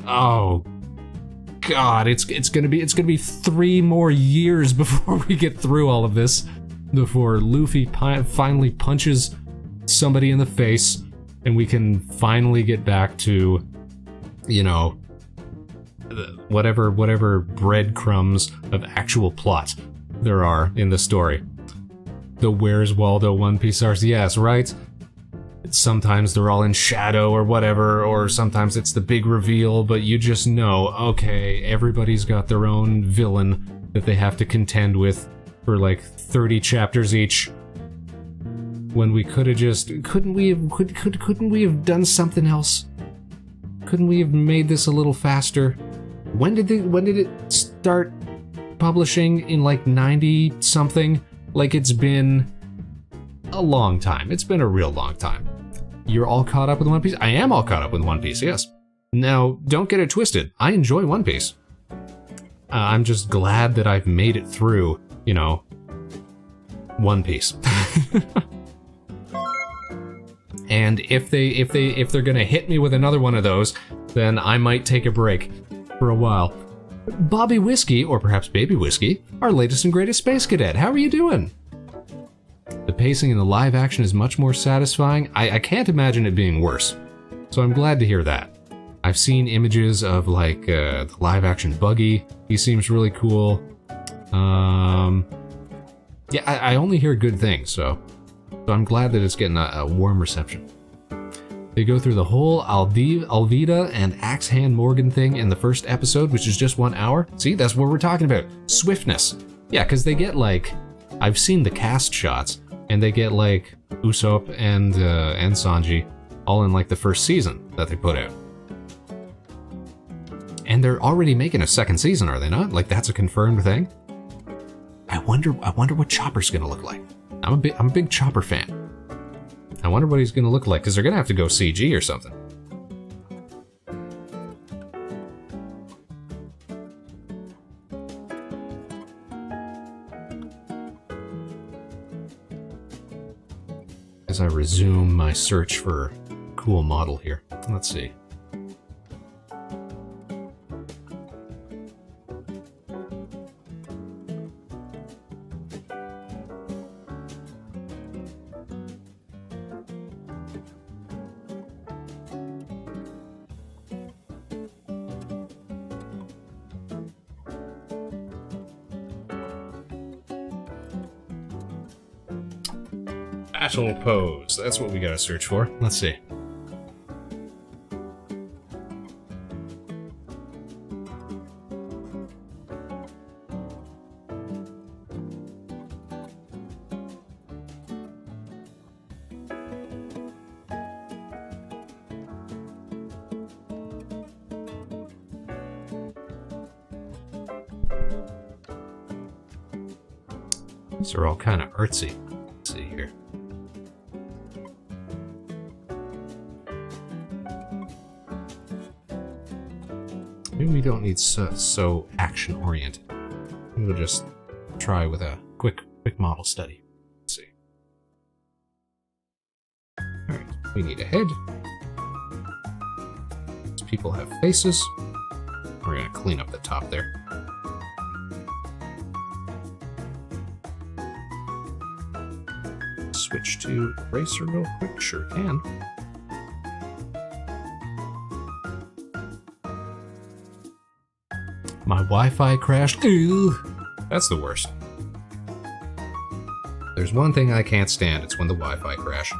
oh god, it's gonna be 3 more years before we get through all of this, before Luffy finally punches somebody in the face and we can finally get back to, you know, whatever breadcrumbs of actual plot there are in the story. The Where's Waldo One Piece arcs, yes, right? Sometimes they're all in shadow or whatever, or sometimes it's the big reveal, but you just know, okay, everybody's got their own villain that they have to contend with for like 30 chapters each. When we could have just, couldn't we have done something else? couldn't we have made this a little faster? When did it start publishing? In like 90 something? Like, it's been a long time. It's been a real long time. You're all caught up with One Piece? I am all caught up with One Piece, yes. Now, don't get it twisted. I enjoy One Piece. I'm just glad that I've made it through, you know, One Piece. And if they're gonna hit me with another one of those, then I might take a break for a while. Bobby Whiskey, or perhaps Baby Whiskey, our latest and greatest Space Cadet. How are you doing? The pacing in the live action is much more satisfying. I can't imagine it being worse. So I'm glad to hear that. I've seen images of like the live action Buggy. He seems really cool. Yeah, I only hear good things, so I'm glad that it's getting a warm reception. They go through the whole Alvida and Axe Hand Morgan thing in the first episode, which is just 1 hour. See, that's what we're talking about. Swiftness. Yeah, because they get like, I've seen the cast shots, and they get like Usopp and Sanji all in like the first season that they put out. And they're already making a second season, are they not? Like, that's a confirmed thing? I wonder what Chopper's gonna look like. I'm a big Chopper fan. I wonder what he's gonna look like, because they're gonna have to go CG or something. As I resume my search for a cool model here. Let's see. Battle pose. That's what we gotta search for. Let's see. These are all kind of artsy. Let's see here. Maybe we don't need so action-oriented. We'll just try with a quick model study. Let's see. Alright, we need a head. These people have faces. We're gonna clean up the top there. Switch to eraser real quick. Sure can. My Wi-Fi crashed. Ew. That's the worst. There's one thing I can't stand, it's when the Wi-Fi crash.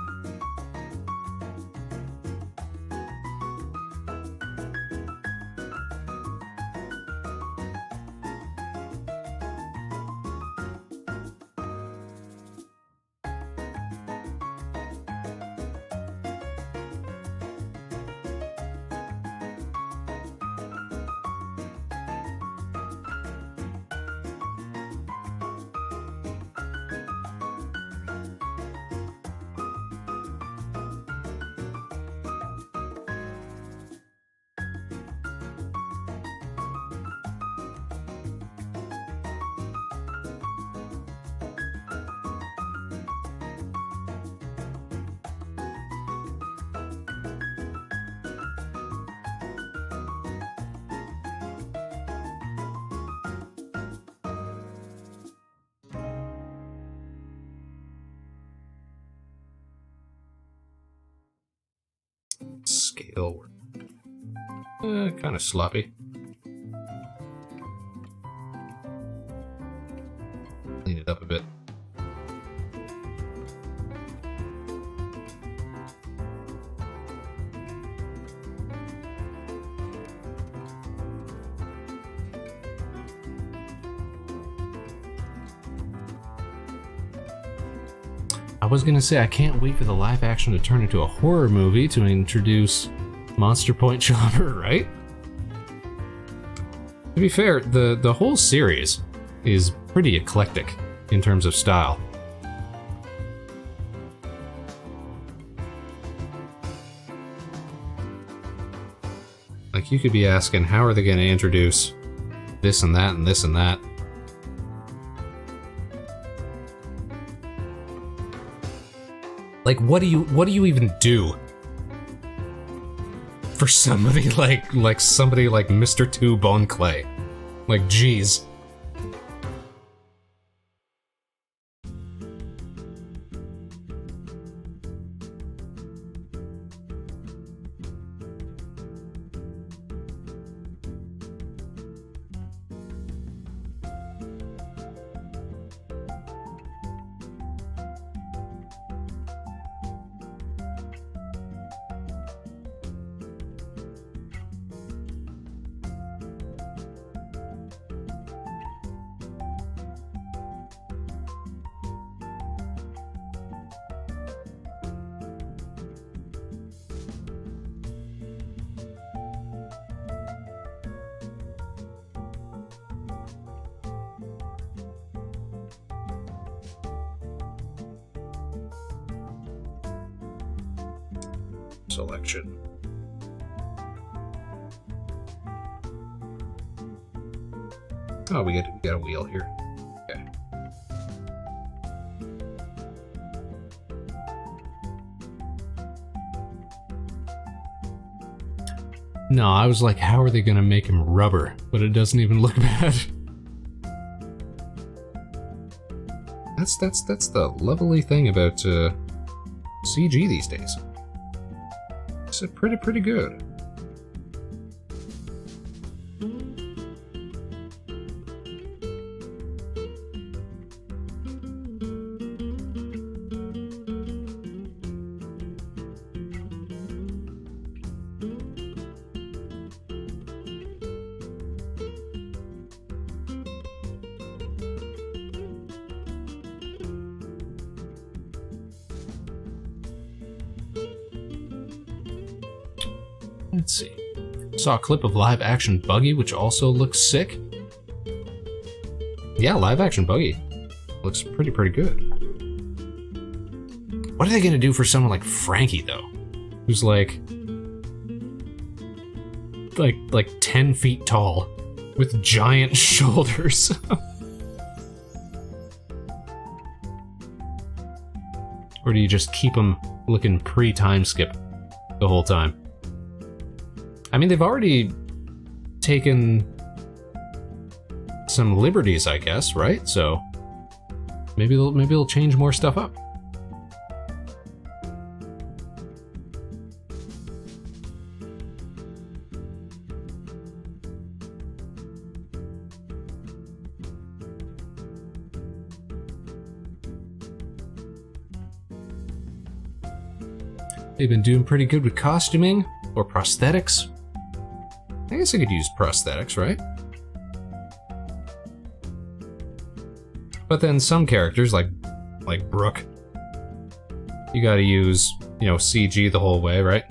Scale work. Kind of sloppy. Clean it up a bit. I was gonna say, I can't wait for the live action to turn into a horror movie to introduce Monster Point Chopper, right? To be fair, the whole series is pretty eclectic in terms of style. Like, you could be asking, how are they going to introduce this and that and this and that? Like, what do you even do for somebody like somebody like Mr. Two Bone Clay? Like, geez. Selection. Oh, we got a wheel here. Okay. No, I was like, how are they gonna make him rubber? But it doesn't even look bad. That's the lovely thing about CG these days. It's pretty good. Let's see. Saw a clip of live action Buggy, which also looks sick. Yeah, live action Buggy looks pretty good. What are they gonna do for someone like Frankie though, who's like 10 feet tall with giant shoulders? Or do you just keep him looking pre-time skip the whole time? I mean, they've already taken some liberties, I guess, right? So maybe they'll change more stuff up. They've been doing pretty good with costuming or prosthetics. I guess I could use prosthetics, right? But then some characters, like Brooke, you gotta use, CG the whole way, right?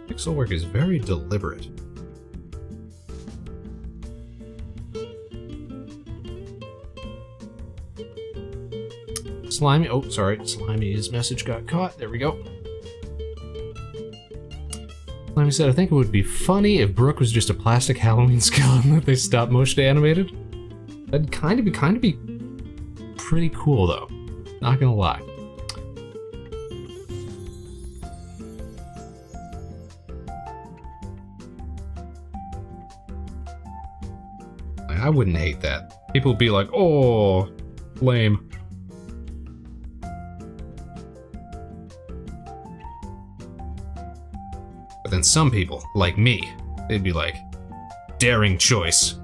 Pixel work is very deliberate. Slimy, oh, sorry, Slimy's message got caught. There we go. Slimy said, I think it would be funny if Brooke was just a plastic Halloween skeleton that they stop motion animated. That'd kind of be pretty cool, though. Not gonna lie. I wouldn't hate that. People would be like, oh, lame. But then some people, like me, they'd be like, daring choice.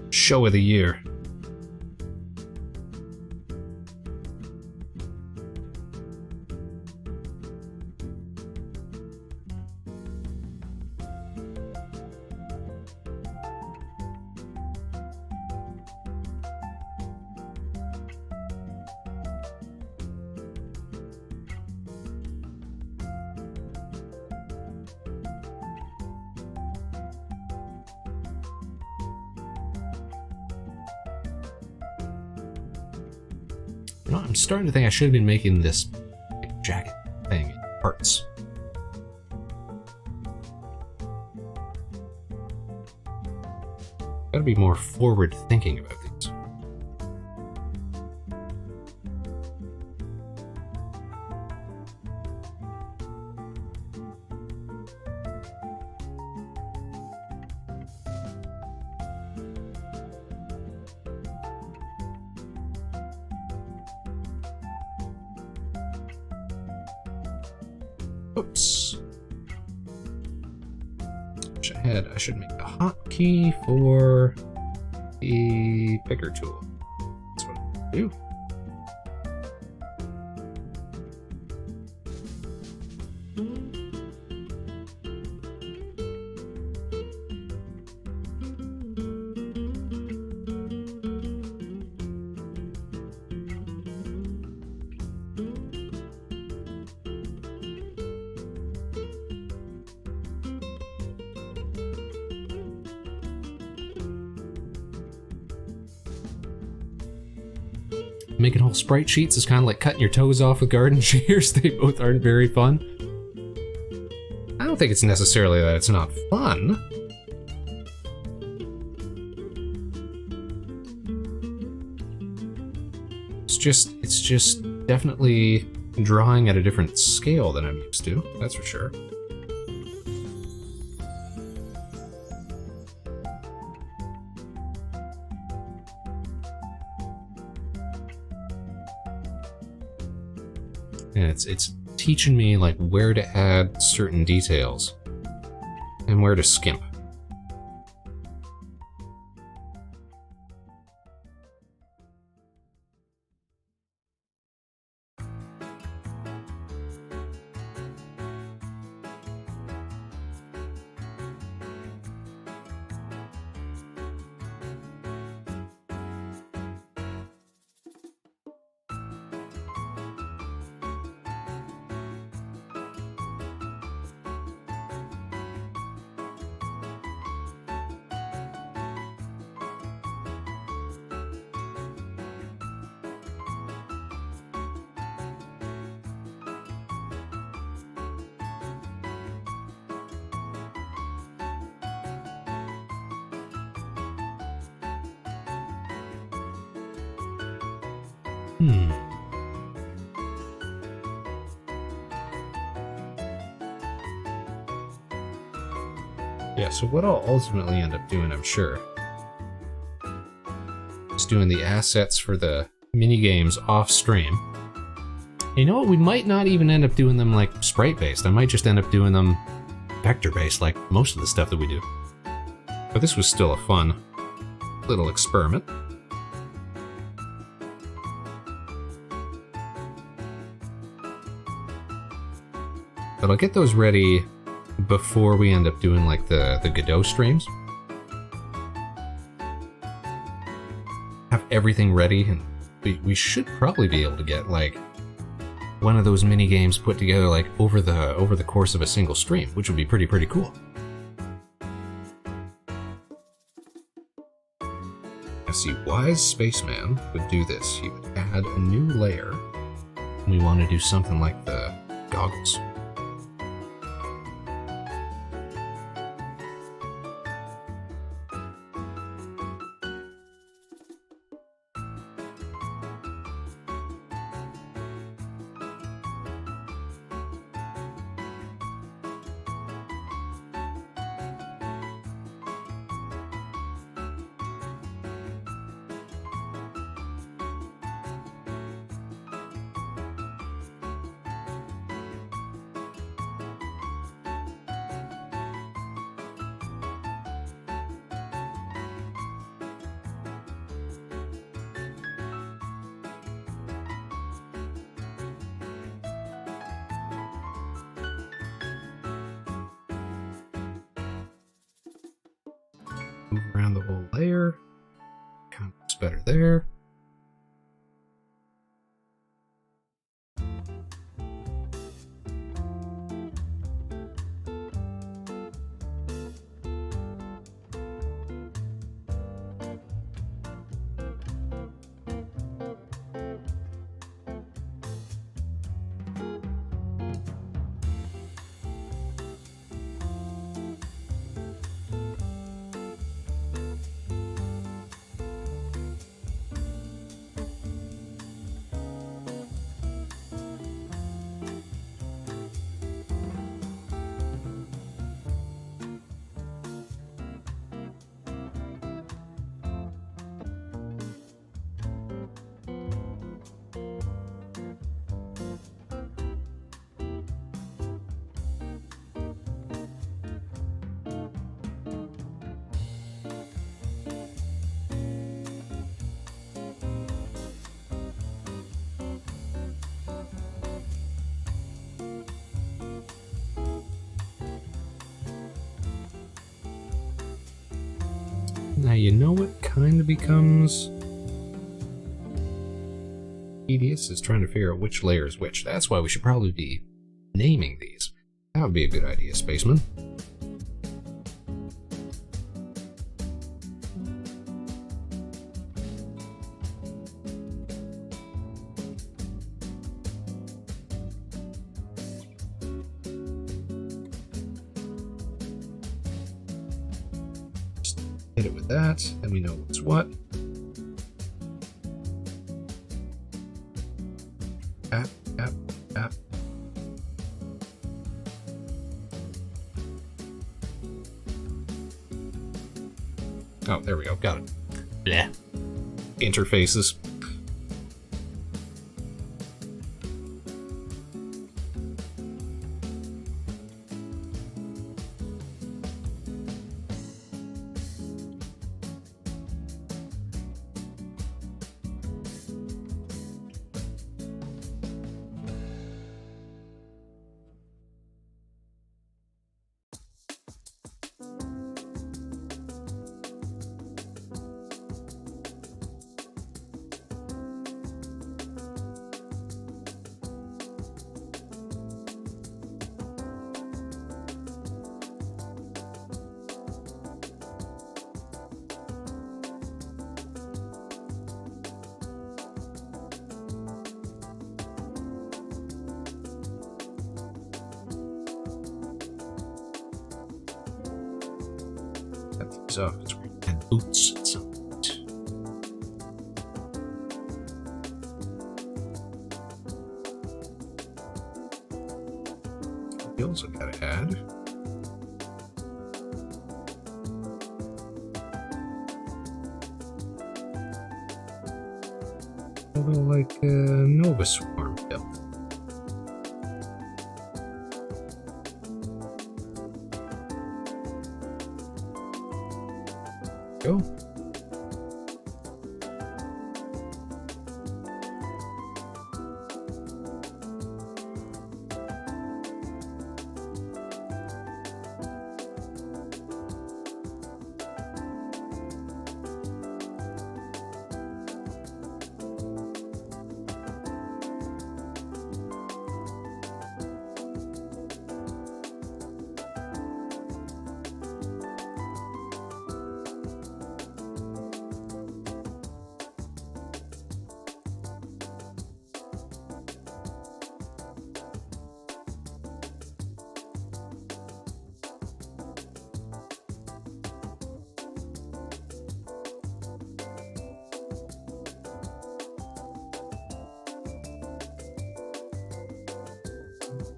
Show of the year. You know, I'm starting to think I should have been making this jacket thing in parts. Gotta be more forward thinking about these. Oops. I should make a hotkey for the picker tool. That's what I do. Making whole sprite sheets is kind of like cutting your toes off with garden shears. They both aren't very fun. I don't think it's necessarily that it's not fun. It's just definitely drawing at a different scale than I'm used to, that's for sure. And it's teaching me like where to add certain details and where to skimp. Yeah, so what I'll ultimately end up doing, I'm sure, is doing the assets for the mini games off stream. And you know what? We might not even end up doing them like sprite-based. I might just end up doing them vector-based, like most of the stuff that we do. But this was still a fun little experiment. But I'll get those ready before we end up doing like the Godot streams. Have everything ready, and we should probably be able to get like one of those mini games put together like over the course of a single stream, which would be pretty cool. Now see, wise Spaceman would do this. He would add a new layer. We want to do something like the goggles. Move around the whole layer. Kind of looks better there. Now you know what kind of becomes tedious is trying to figure out which layer is which. That's why we should probably be naming these. That would be a good idea, Spaceman. Hit it with that, and we know what's what. Tap, tap, tap. Oh, there we go. Got it. Yeah. Interfaces. So it's and boots at some point. We also gotta add a little like a Nova Swarm build. Go.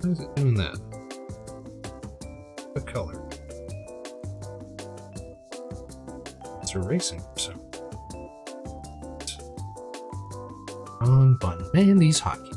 How is it doing that? What color? It's erasing for some. Wrong button. Man, these hotkeys.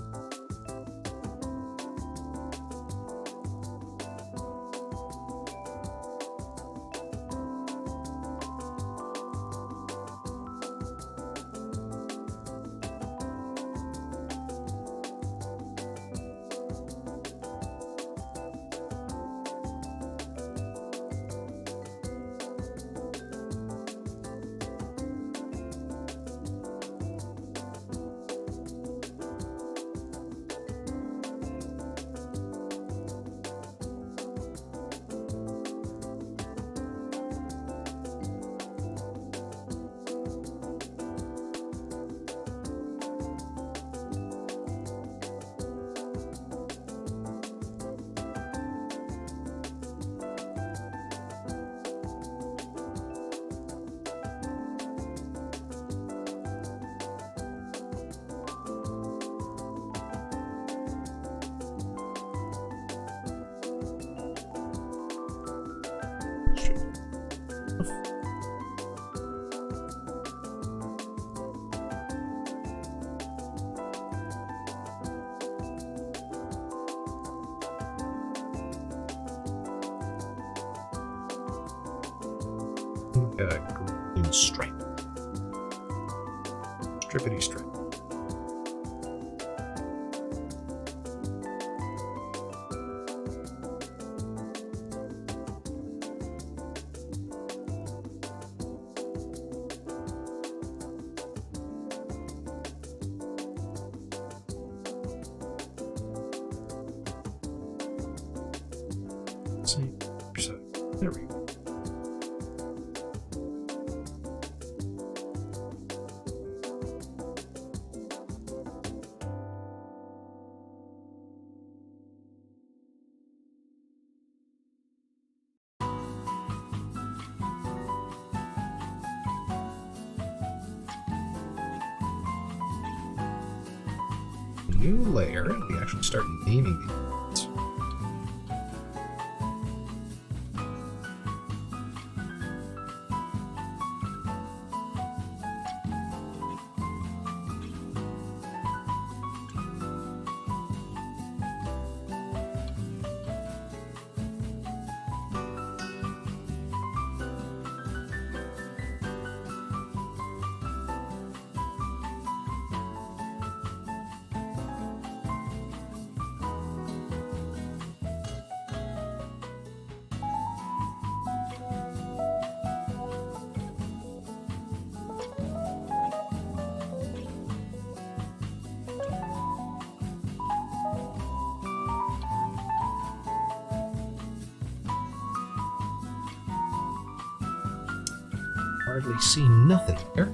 Green stripe. Strippity stripe. See, there we go. New layer, and we actually start naming these. Hardly see nothing there.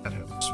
That helps.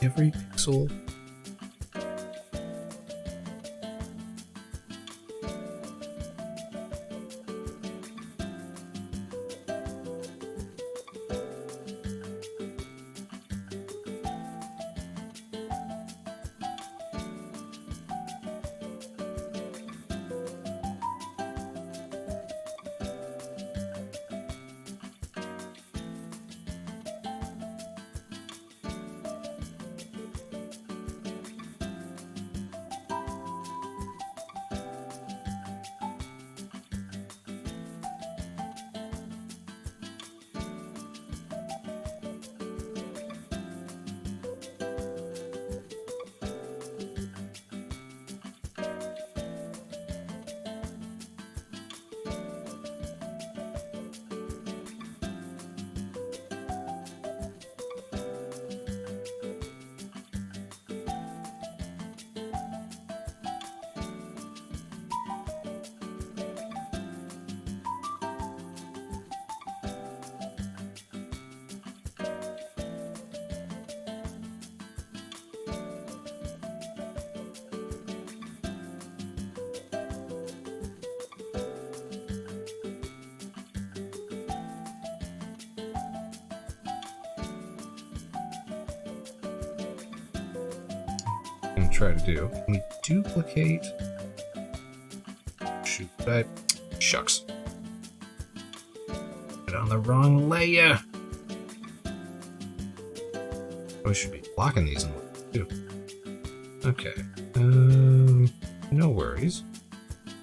Every pixel. I'm gonna try to do. Can we duplicate? Shoot, shucks. Get on the wrong layer. We should be blocking these in one too. Okay. No worries.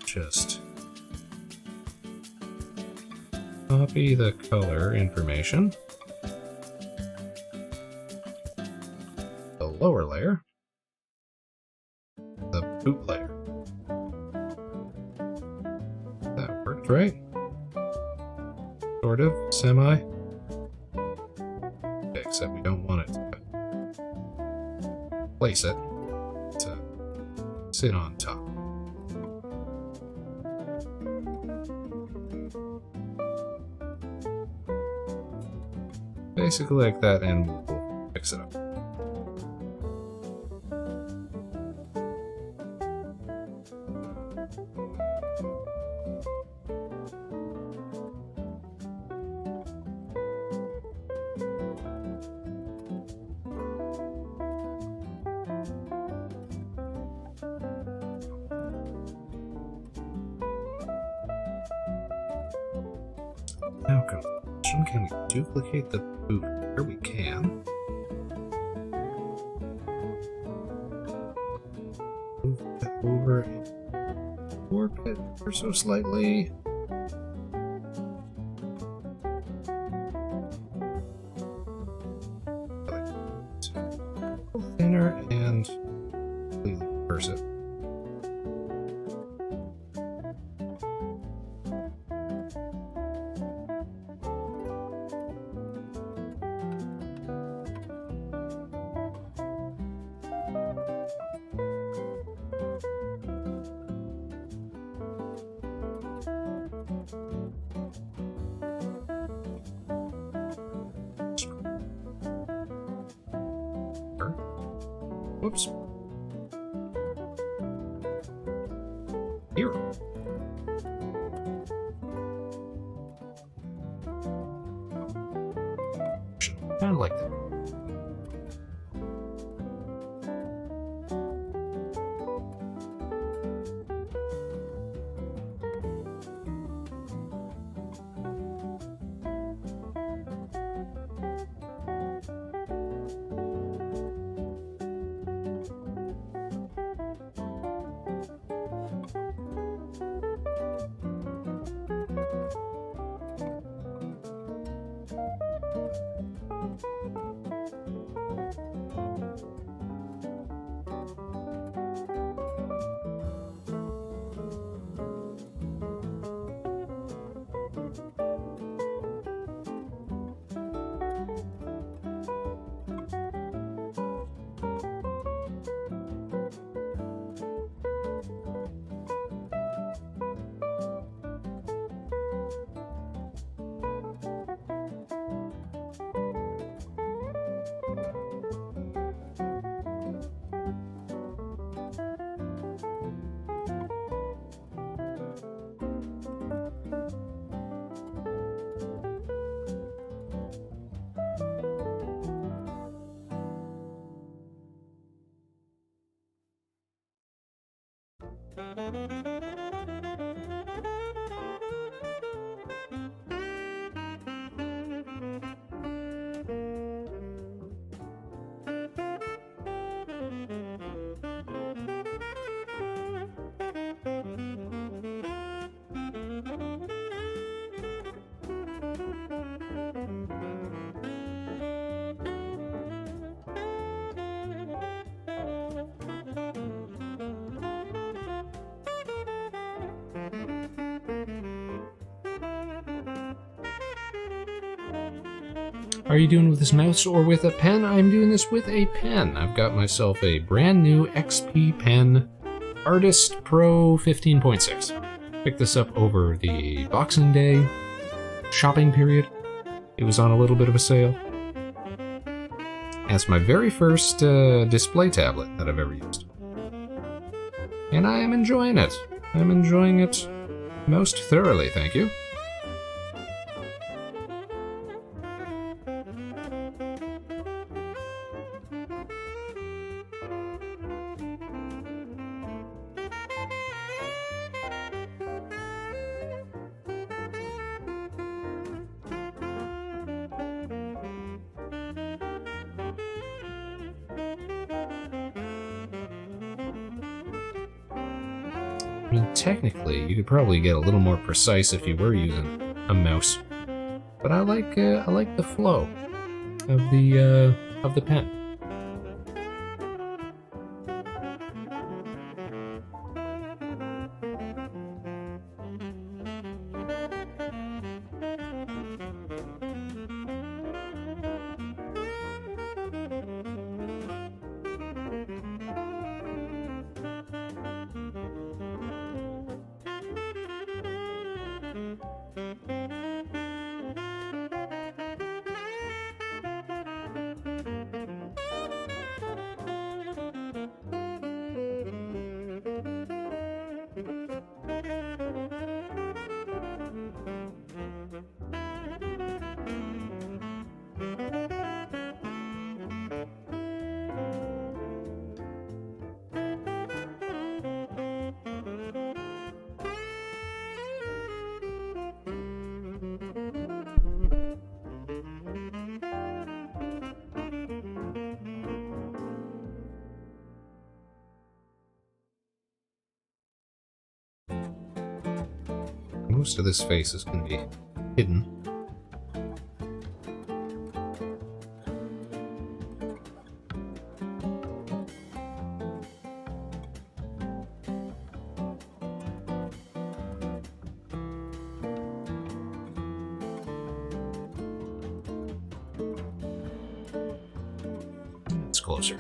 Just copy the color information. The lower layer. The boot layer. That worked, right? Sort of, semi. Okay, except we don't want it to place it to sit on top. Basically like that, and we'll fix it up. Now, question, can we duplicate the boot? Here we can. Move that over and warp it ever so slightly. A little thinner and completely reverse it. Whoops. Here. Kind of like that. Are you doing with this mouse or with a pen? I'm doing this with a pen. I've got myself a brand new XP pen, Artist Pro 15.6. Picked this up over the Boxing Day shopping period. It was on a little bit of a sale. And it's my very first display tablet that I've ever used. And I am enjoying it. I'm enjoying it most thoroughly, thank you. I mean, technically, you could probably get a little more precise if you were using a mouse, but I like the flow of the pen. Most of this face is going to be hidden. It's closer.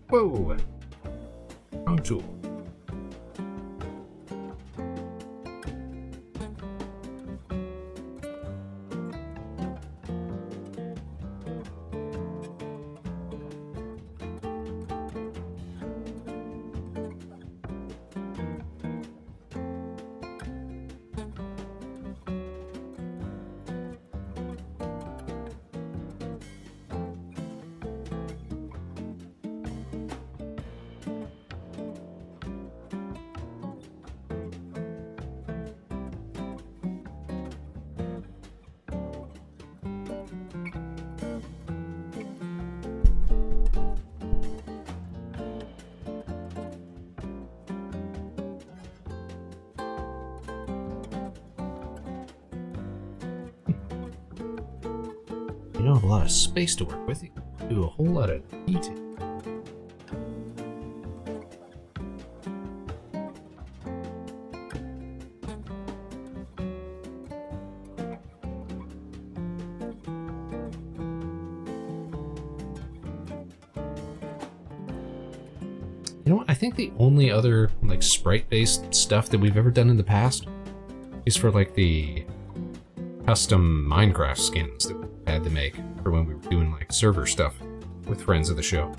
Whoa! Wrong tool. You don't have a lot of space to work with. You can do a whole lot of detail. You know what? I think the only other like sprite-based stuff that we've ever done in the past is for like the custom Minecraft skins that we had to make for when we were doing like server stuff with friends of the show.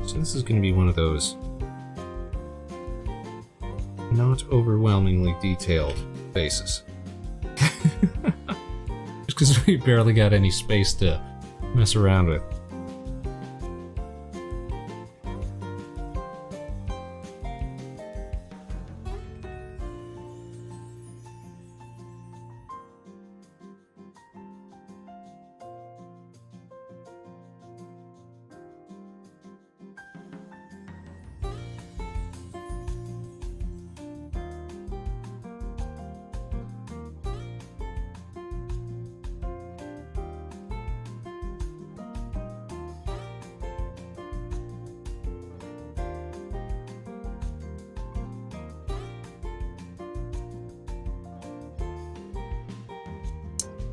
So this is going to be one of those not overwhelmingly detailed bases. Just because we barely got any space to mess around with.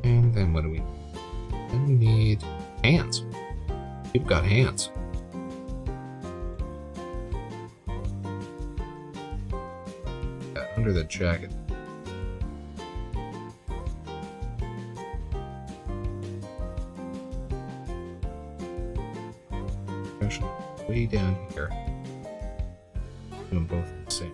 And then what do we need? Then we need hands. People got hands. Under the jacket. Actually, way down here. Doing both the same.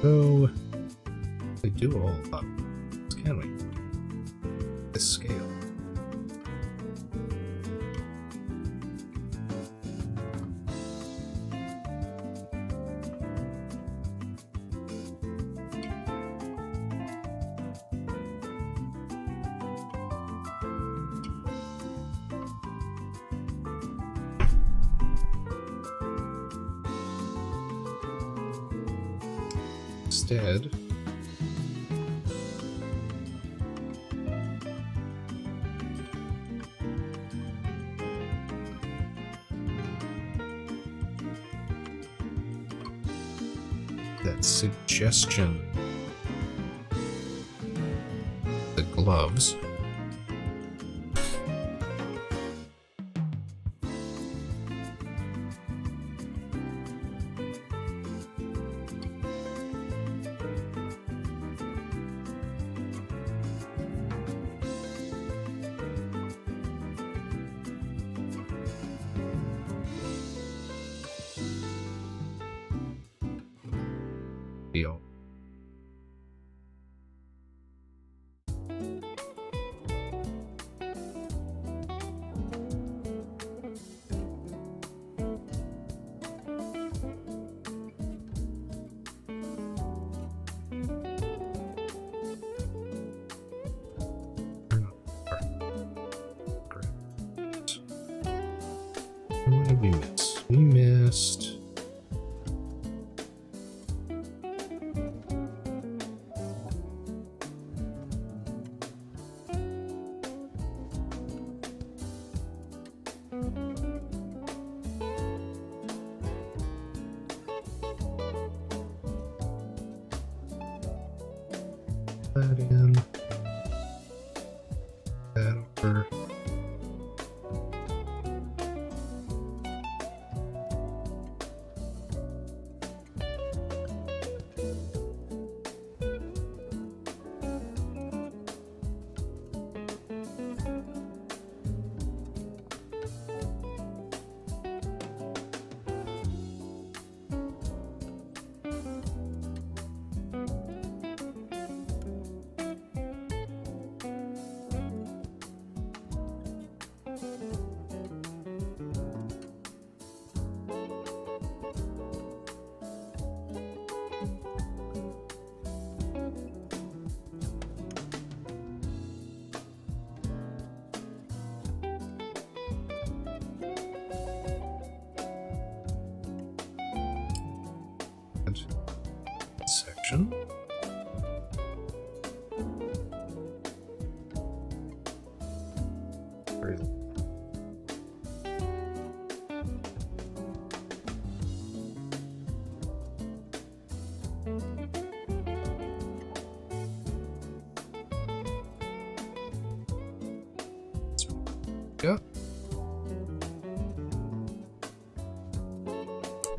So, we do all up, can we? This scale. Instead, that suggestion, the gloves, be all. What did we miss? We missed. That in. That over. Section. Yeah.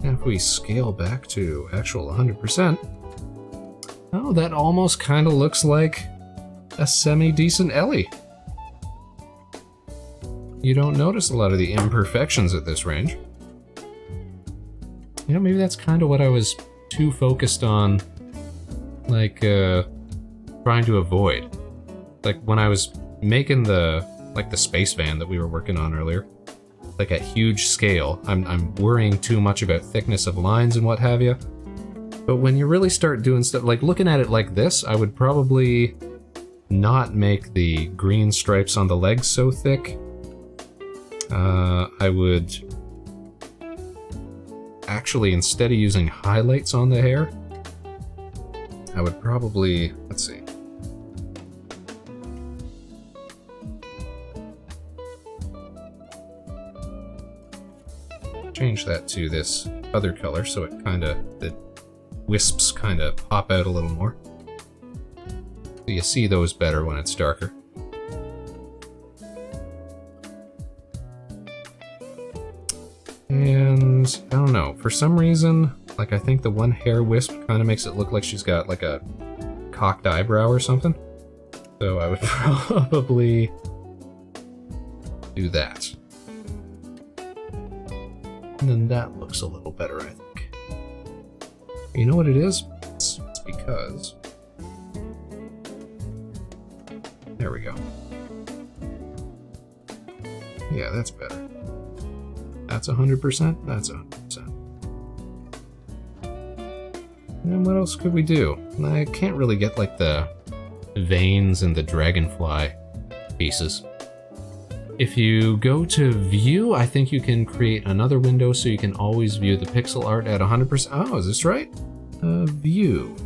And if we scale back to actual 100%, oh, that almost kind of looks like a semi-decent Ellie. You don't notice a lot of the imperfections at this range. You know, maybe that's kind of what I was too focused on, like, trying to avoid. Like, when I was making the space van that we were working on earlier, like at huge scale, I'm worrying too much about thickness of lines and what have you. But when you really start doing stuff, like looking at it like this, I would probably not make the green stripes on the legs so thick. I would actually, instead of using highlights on the hair, I would probably, let's see. Change that to this other color so it kind of, the wisps kind of pop out a little more. So you see those better when it's darker. And I don't know, for some reason, like I think the one hair wisp kind of makes it look like she's got like a cocked eyebrow or something. So I would probably do that. And then that looks a little better, I think. You know what it is? It's because... There we go. Yeah, that's better. That's 100%, that's 100%. And what else could we do? I can't really get like the veins and the dragonfly pieces. If you go to view, I think you can create another window so you can always view the pixel art at 100%. Oh, is this right? View.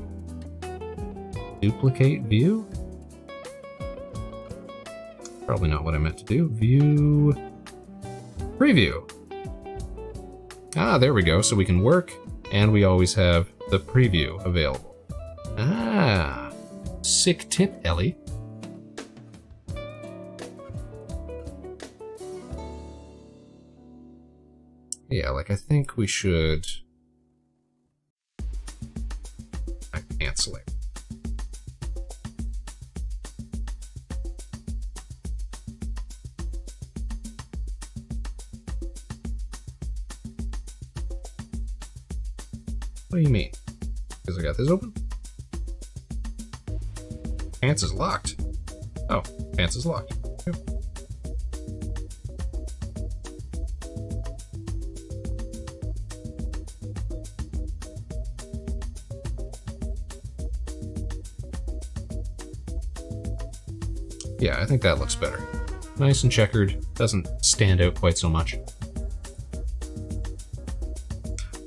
Duplicate view? Probably not what I meant to do. View. Preview. Ah, there we go. So we can work, and we always have the preview available. Ah, sick tip, Ellie. Yeah, like I think we should... I cancel it. What do you mean? Because I got this open. Pants is locked. Oh, pants is locked. Yep. Yeah, I think that looks better. Nice and checkered, doesn't stand out quite so much.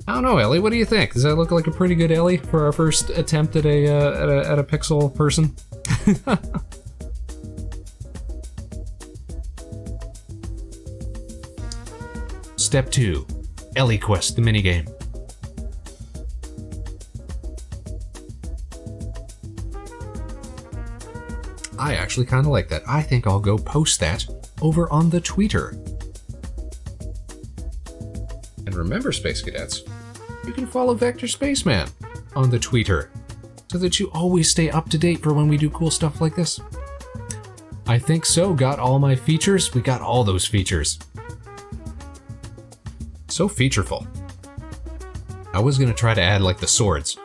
I don't know, Ellie, what do you think? Does that look like a pretty good Ellie for our first attempt at a pixel person? Step 2, Ellie Quest, the minigame. I actually kind of like that. I think I'll go post that over on the Twitter. And remember, Space Cadets, you can follow Vector Spaceman on the Twitter so that you always stay up to date for when we do cool stuff like this. I think so. Got all my features? We got all those features. So featureful. I was going to try to add like the swords,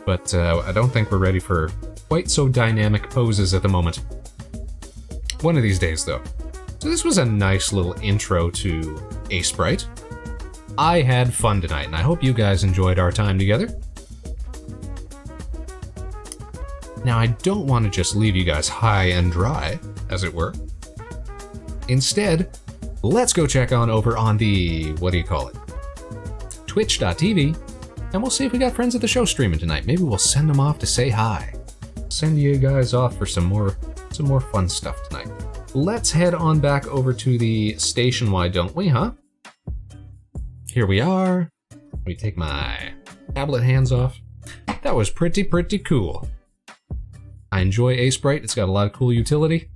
but I don't think we're ready for quite so dynamic poses at the moment. One of these days, though. So this was a nice little intro to Aesprite. I had fun tonight, and I hope you guys enjoyed our time together. Now, I don't want to just leave you guys high and dry, as it were. Instead, let's go check on over on the, what do you call it? Twitch.tv, and we'll see if we got friends of the show streaming tonight. Maybe we'll send them off to say hi. Send you guys off for some more fun stuff tonight. Let's head on back over to the station, why don't we, huh? Here we are. Let me take my tablet hands off. That was pretty cool. I enjoy Aesprite. It's got a lot of cool utility.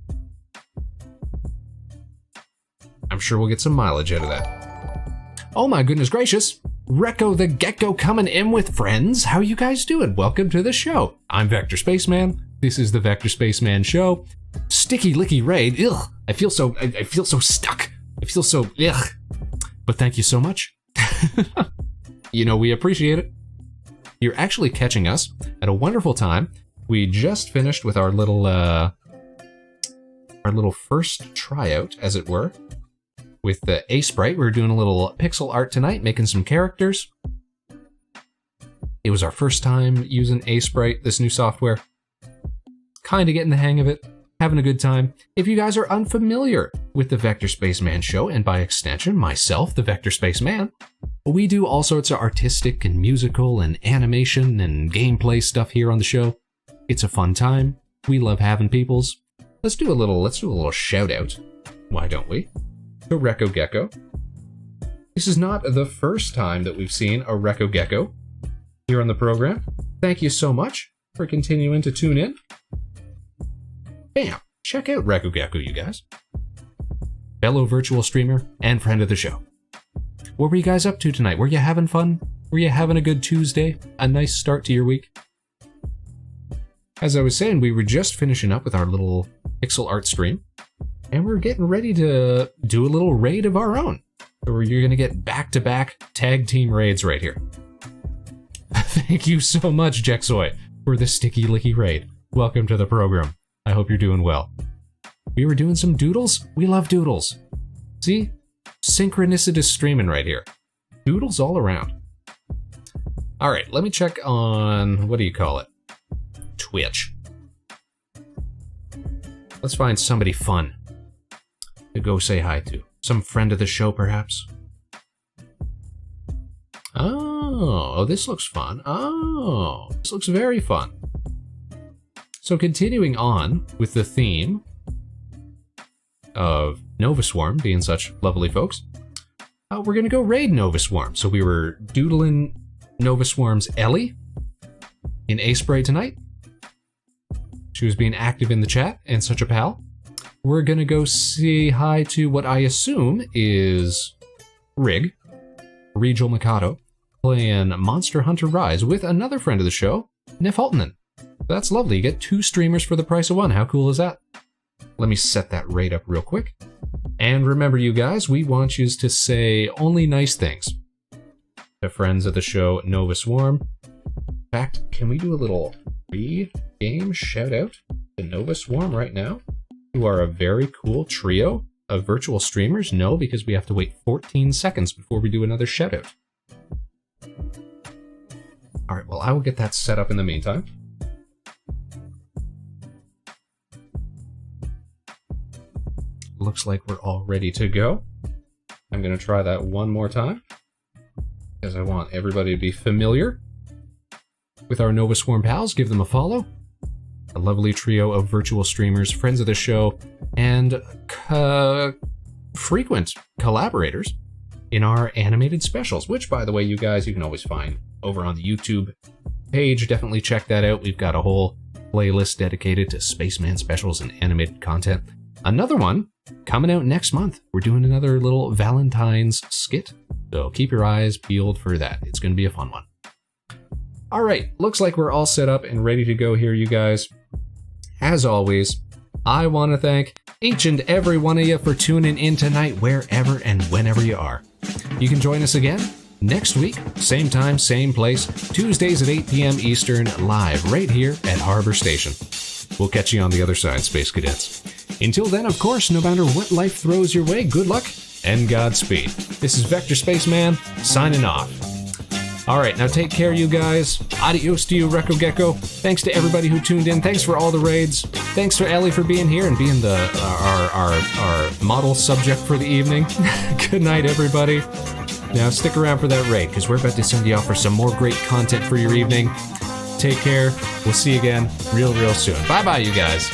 I'm sure we'll get some mileage out of that. Oh my goodness gracious. Recco the Gecko coming in with friends. How you guys doing? Welcome to the show. I'm Vector Spaceman. This is the Vector Spaceman show. Sticky licky raid. Ugh. I feel so stuck. I feel so ugh. But thank you so much. You know, we appreciate it. You're actually catching us at a wonderful time. We just finished with our little first tryout, as it were. With the Aesprite, we were doing a little pixel art tonight, making some characters. It was our first time using Aesprite, this new software. Kind of getting the hang of it, having a good time. If you guys are unfamiliar with the Vector Spaceman show, and by extension, myself, the Vector Spaceman, we do all sorts of artistic and musical and animation and gameplay stuff here on the show. It's a fun time. We love having peoples. Let's do a little shout out. Why don't we? To Recco Gecko. This is not the first time that we've seen a Recco Gecko here on the program. Thank you so much for continuing to tune in. Bam! Check out Recco Gecko, you guys. Fellow virtual streamer and friend of the show. What were you guys up to tonight? Were you having fun? Were you having a good Tuesday? A nice start to your week? As I was saying, we were just finishing up with our little pixel art stream. And we're getting ready to do a little raid of our own. So you're going to get back-to-back tag team raids right here. Thank you so much, Jexoy, for the sticky licky raid. Welcome to the program. I hope you're doing well. We were doing some doodles. We love doodles. See? Synchronicitous streaming right here. Doodles all around. All right, let me check on, what do you call it? Twitch. Let's find somebody fun to go say hi to. Some friend of the show, perhaps? Oh, this looks fun. Oh, this looks very fun. So continuing on with the theme of Nova Swarm being such lovely folks, we're going to go raid Nova Swarm. So we were doodling Nova Swarm's Ellie in Aesprite tonight. She was being active in the chat and such a pal. We're gonna go say hi to what I assume is Regal Mikado, playing Monster Hunter Rise with another friend of the show, Nif Haltonen. That's lovely. You get 2 streamers for the price of 1. How cool is that? Let me set that raid up real quick. And remember, you guys, we want you to say only nice things to friends of the show, Nova Swarm. In fact, can we do a little pre-game shout out to Nova Swarm right now, who are a very cool trio of virtual streamers? No, because we have to wait 14 seconds before we do another shout out. All right, well, I will get that set up in the meantime. Looks like we're all ready to go. I'm going to try that one more time, because I want everybody to be familiar with our Nova Swarm pals. Give them a follow. A lovely trio of virtual streamers, friends of the show, and frequent collaborators in our animated specials, which, by the way, you guys, you can always find over on the YouTube page. Definitely check that out. We've got a whole playlist dedicated to Spaceman specials and animated content. Another one coming out next month. We're doing another little Valentine's skit, so keep your eyes peeled for that. It's going to be a fun one. All right, looks like we're all set up and ready to go here, you guys. As always, I want to thank each and every one of you for tuning in tonight, wherever and whenever you are. You can join us again next week, same time, same place, Tuesdays at 8 p.m. Eastern, live right here at Harbor Station. We'll catch you on the other side, Space Cadets. Until then, of course, no matter what life throws your way, good luck and Godspeed. This is Vector Spaceman, signing off. All right, now take care, you guys. Adios to you, Recco Gecko. Thanks to everybody who tuned in. Thanks for all the raids. Thanks for Ellie for being here and being our model subject for the evening. Good night, everybody. Now stick around for that raid, because we're about to send you off for some more great content for your evening. Take care. We'll see you again real soon. Bye-bye, you guys.